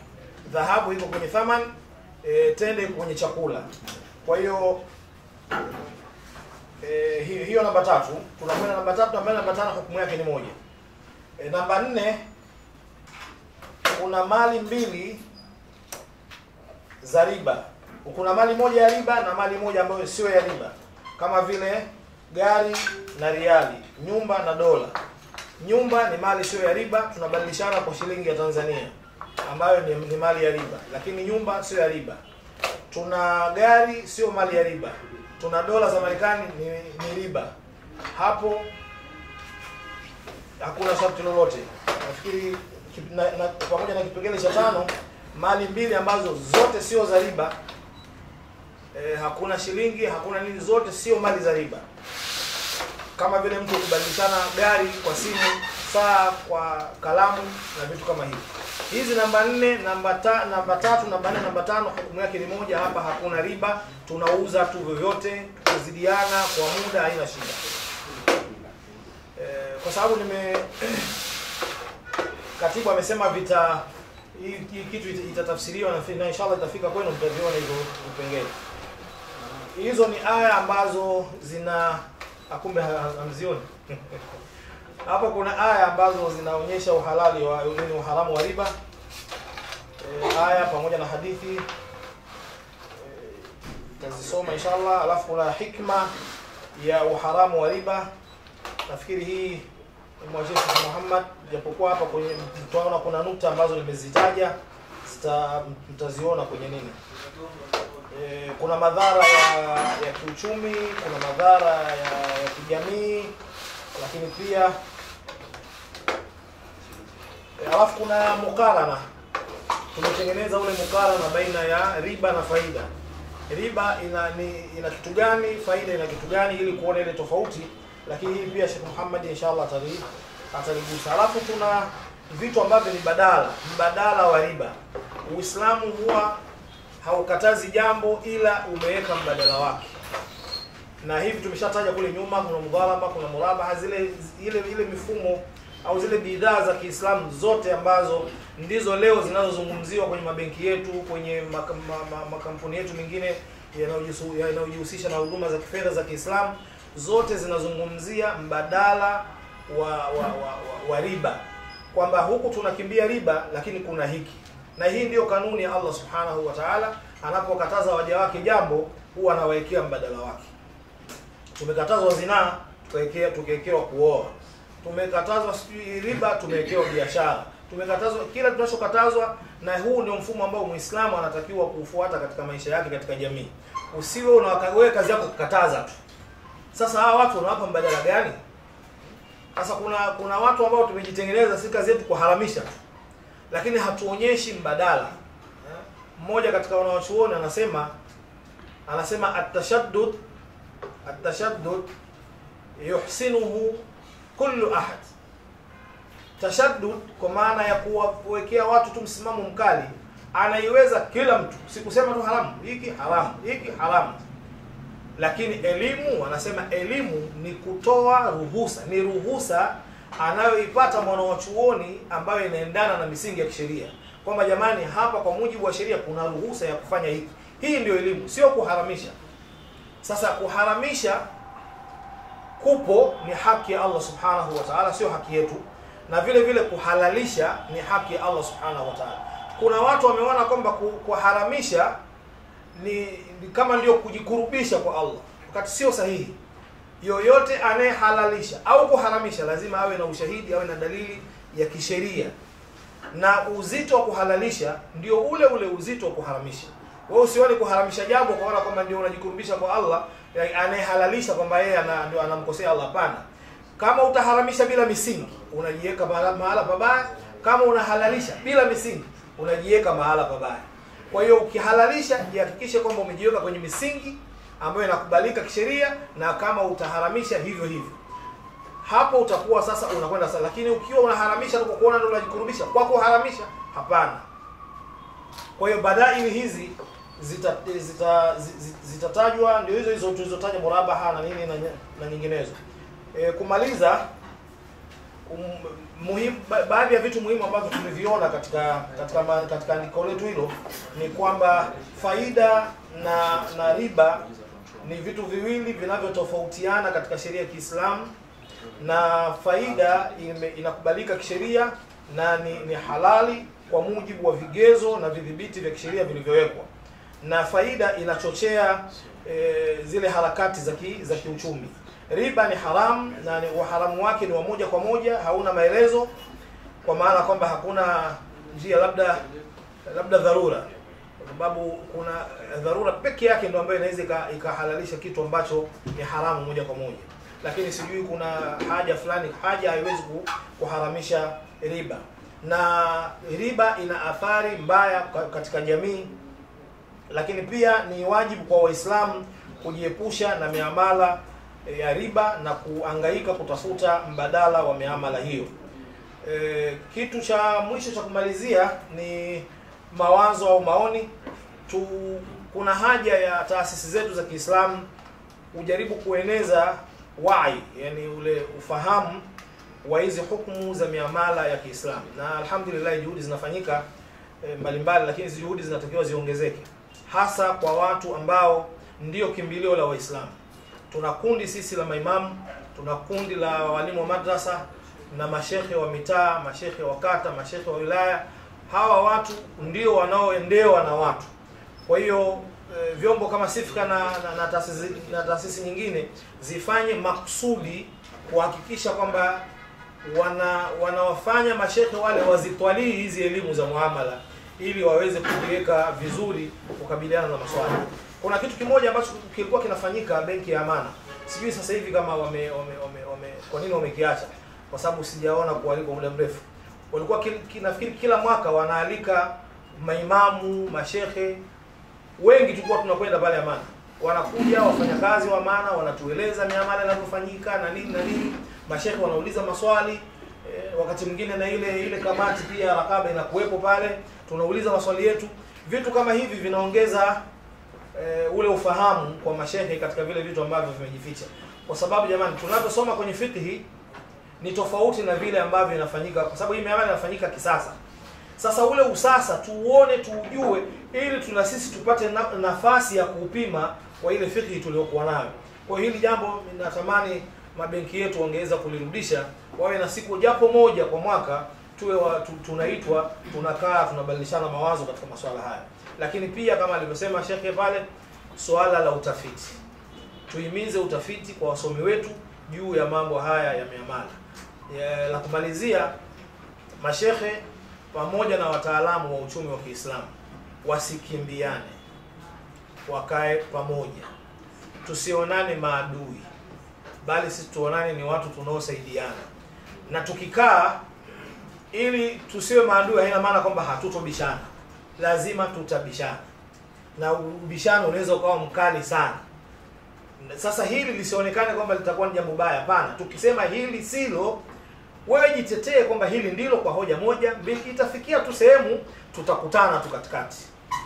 Dhahabu iko kwenye thamani, tende iko kwenye chakula. Kwa hiyo hiyo namba 3. Tunakwenda namba 3, ambayo namba 5 hukumu yake ni moja. Namba 4 kuna mali mbili za riba. Kuna mali moja ya riba na mali moja ambayo sio ya riba, kama vile gari na riali, nyumba na dola. Nyumba ni mali sio ya riba, tunabadilishana kwa shilingi ya Tanzania ambayo ni mali ya riba, lakini nyumba sio ya riba. Tuna gari, sio mali ya riba. Tuna dola za Marekani, ni riba. Hapo hakuna sharti lolote. Nafikiri pamoja na kipengele cha 5, mali mbili ambazo zote sio za riba, hakuna shilingi, hakuna nini, zote sio mali za riba. Kama vile mtu kubadilishana gari kwa simu, saa kwa kalamu na vitu kama hivi. Hizi namba 4, namba 3, namba 4, namba 5 hukumu yake ni moja. Hapa hakuna riba, tunauza tu vyovyote, tukizidiana kwa muda haina shida. Kwa sababu katibu amesema hii kitu itatafsiriwa na inshallah itafika kwenu, mtaviona hivyo vipengele. Hizo ni aya ambazo zina akumbe hamzioni. Hapa kuna aya ambazo zinaonyesha uharamu wa riba. Aya pamoja na hadithi tazisoma inshallah. Alafu kuna hikma ya uharamu wa riba. Nafikiri hii mwajiri Muhammad, japokuwa hapa kwenye mtaona kuna nukta ambazo nimezitaja, mtaziona kwenye nini. Kuna madhara ya kiuchumi, kuna madhara ya kijamii, lakini pia alafu kuna mukarana. Tumetengeneza ule mukarana baina ya riba na faida. Riba ina kitu gani, faida ina kitu gani, ili kuona ile tofauti. Lakini hii pia Sheikh Muhammad inshallah ataligusa. Alafu kuna vitu ambavyo ni mbadala wa riba. Uislamu huwa haukatazi jambo ila umeweka mbadala wake. Na hivi tumeshataja kule nyuma, kuna mudharaba, kuna murabaha, ile mifumo au zile bidhaa za Kiislamu zote ambazo ndizo leo zinazozungumziwa kwenye mabenki yetu, kwenye makampuni yetu mengine yanayojihusisha na huduma za kifedha za Kiislamu, zote zinazungumzia mbadala wa riba, kwamba huku tunakimbia riba lakini kuna hiki. Na hii ndiyo kanuni ya Allah Subhanahu wa Ta'ala. Anapokataza waja wake jambo, huwa anawaekea mbadala wake. Tumekatazwa zinaa, tukaekewa kuoa. Tumekatazwa riba, tumewekewa biashara. Tumekatazwa kila tunachokatazwa, na huu ndio mfumo ambao Muislamu anatakiwa kuufuata katika maisha yake, katika jamii. Usiwe unaweka kazi yako kukataza tu. Sasa hawa watu wanawapa mbadala gani? Sasa kuna watu ambao tumejitengeneza si kazi yetu kuharamisha tu, lakini hatuonyeshi mbadala. Mmoja katika wanawachuoni anasema at-tashaddud yuhsinuhu kullu ahad. Tashaddud kwa maana ya kuwekea watu tu msimamo mkali anaiweza kila mtu. Sikusema tu haramu, hiki haramu. Lakini elimu, anasema elimu ni kutoa ruhusa, ni ruhusa anayoipata mwanachuoni ambayo inaendana na misingi ya kisheria. Kwamba jamani, hapa kwa mujibu wa sheria kuna ruhusa ya kufanya hiki. Hii ndio elimu, sio kuharamisha. Sasa kuharamisha kupo ni haki ya Allah Subhanahu wa Ta'ala, sio haki yetu. Na vile vile kuhalalisha ni haki ya Allah Subhanahu wa Ta'ala. Kuna watu wameona kwamba kuharamisha ni kama ndio kujikurubisha kwa Allah, wakati sio sahihi. Yoyote anayehalalisha au kuharamisha lazima awe na ushahidi, awe na dalili ya kisheria. Na uzito wa kuhalalisha ndio ule uzito wa kuharamisha. Wewe usione kuharamisha jambo kwaona kwamba ndio unajikurubisha kwa Allah, anayehalalisha kwamba yeye ndio anamkosea Allah. Hapana. Kama utaharamisha bila misingi, unajiweka mahala pabaya. Kama unahalalisha bila misingi, unajiweka mahala pabaya. Kwa hiyo ukihalalisha, jihakikishe kwamba umejiweka kwenye misingi ambayo inakubalika kisheria, na kama utaharamisha hivyo. Hapo utakuwa sasa unakwenda sawa. Lakini ukiwa unaharamisha tu kwa kuona ndio unajikurubisha kwa kuharamisha, hapana. Kwa hiyo badai hizi zitatajwa, ndio hizo tulizotaja, murabaha na nini na nyinginezo. Kumaliza, baadhi ya vitu muhimu ambavyo tumeviona katika andiko letu hilo ni kwamba faida na riba ni vitu viwili vinavyotofautiana katika sheria ya Kiislamu. Na faida inakubalika kisheria na ni halali kwa mujibu wa vigezo na vidhibiti vya kisheria vilivyowekwa. Na faida inachochea zile harakati za kiuchumi. Riba ni haramu, na uharamu wake ni wa moja kwa moja, hauna maelezo, kwa maana kwamba hakuna njia labda dharura. Kwa sababu kuna dharura peke yake ndio ambayo inaweza ikahalalisha kitu ambacho ni haramu moja kwa moja. Lakini sijui kuna haja fulani, haja haiwezi kuharamisha riba. Na riba ina athari mbaya katika jamii, lakini pia ni wajibu kwa Waislamu kujiepusha na miamala ya riba na kuangaika kutafuta mbadala wa miamala hiyo. Kitu cha mwisho cha kumalizia ni mawazo au maoni. Kuna haja ya taasisi zetu za Kiislamu kujaribu kueneza wai, yani ule ufahamu wa hizi hukumu za miamala ya Kiislamu. Na alhamdulillah juhudi zinafanyika mbalimbali, lakini hizo juhudi zinatakiwa ziongezeke, hasa kwa watu ambao ndio kimbilio la Waislamu. Tuna kundi sisi la maimamu, tuna kundi la walimu wa madrasa, na mashehe wa mitaa, mashehe wa kata, mashehe wa wilaya. Hawa watu ndio wanaoendewa na watu. Kwa hiyo vyombo kama Sifika na taasisi nyingine zifanye makusudi kuhakikisha kwamba wanawafanya mashehe wale wazitwalii hizi elimu za muamala ili waweze kujiweka vizuri kukabiliana na maswali. Kuna kitu kimoja ambacho kilikuwa kinafanyika benki ya Amana. Sijui sasa hivi kama kwa nini wamekiacha, kwa sababu sijaona kualikwa muda mrefu. Walikuwa nafikiri kila mwaka wanaalika maimamu, mashehe wengi, tulikuwa tunakwenda pale Amana. Wanakuja wafanyakazi wa Amana, wanatueleza miamala inavyofanyika na nini. Mashehe wanauliza maswali, wakati mwingine na ile kamati pia rakaba inakuwepo pale, tunauliza maswali yetu. Vitu kama hivi vinaongeza ule ufahamu kwa mashehe katika vile vitu ambavyo vimejificha. Kwa sababu jamani, tunaposoma kwenye fiqh ni tofauti na vile ambavyo inafanyika, kwa sababu hii miamala inafanyika kisasa. Sasa ule usasa tuuone, tuujue, ili tuna sisi tupate nafasi ya kuupima kwa ile fiqh tuliyokuwa nayo. Kwa hili jambo ninatamani mabenki yetu wangeweza kulirudisha, wawe na siku japo moja kwa mwaka tuwe tunaitwa, tunakaa, tunabadilishana mawazo katika masuala haya. Lakini pia kama alivyosema shekhe pale, swala la utafiti, tuhimize utafiti kwa wasomi wetu juu ya mambo haya ya miamala. La kumalizia, mashehe pamoja na wataalamu wa uchumi wa Kiislamu wasikimbiane, wakae pamoja, tusionane maadui, bali sisi tuonane ni watu tunaosaidiana. Na tukikaa ili tusiwe maadui, haina maana kwamba hatutobishana, lazima tutabishana, na ubishano unaweza ukawa mkali sana. Sasa hili lisionekane kwamba litakuwa ni jambo baya, hapana. Tukisema hili silo, wewe jitetee kwamba hili ndilo kwa hoja moja, itafikia tu sehemu tutakutana tu katikati.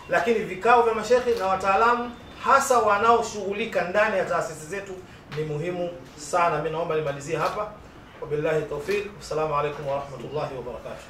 Lakini vikao vya mashehe na wataalamu hasa wanaoshughulika ndani ya taasisi zetu ni muhimu sana. Mimi naomba nimalizie hapa. Wabillahi tawfiq. Assalamu alaykum wa rahmatullahi wa barakatuh.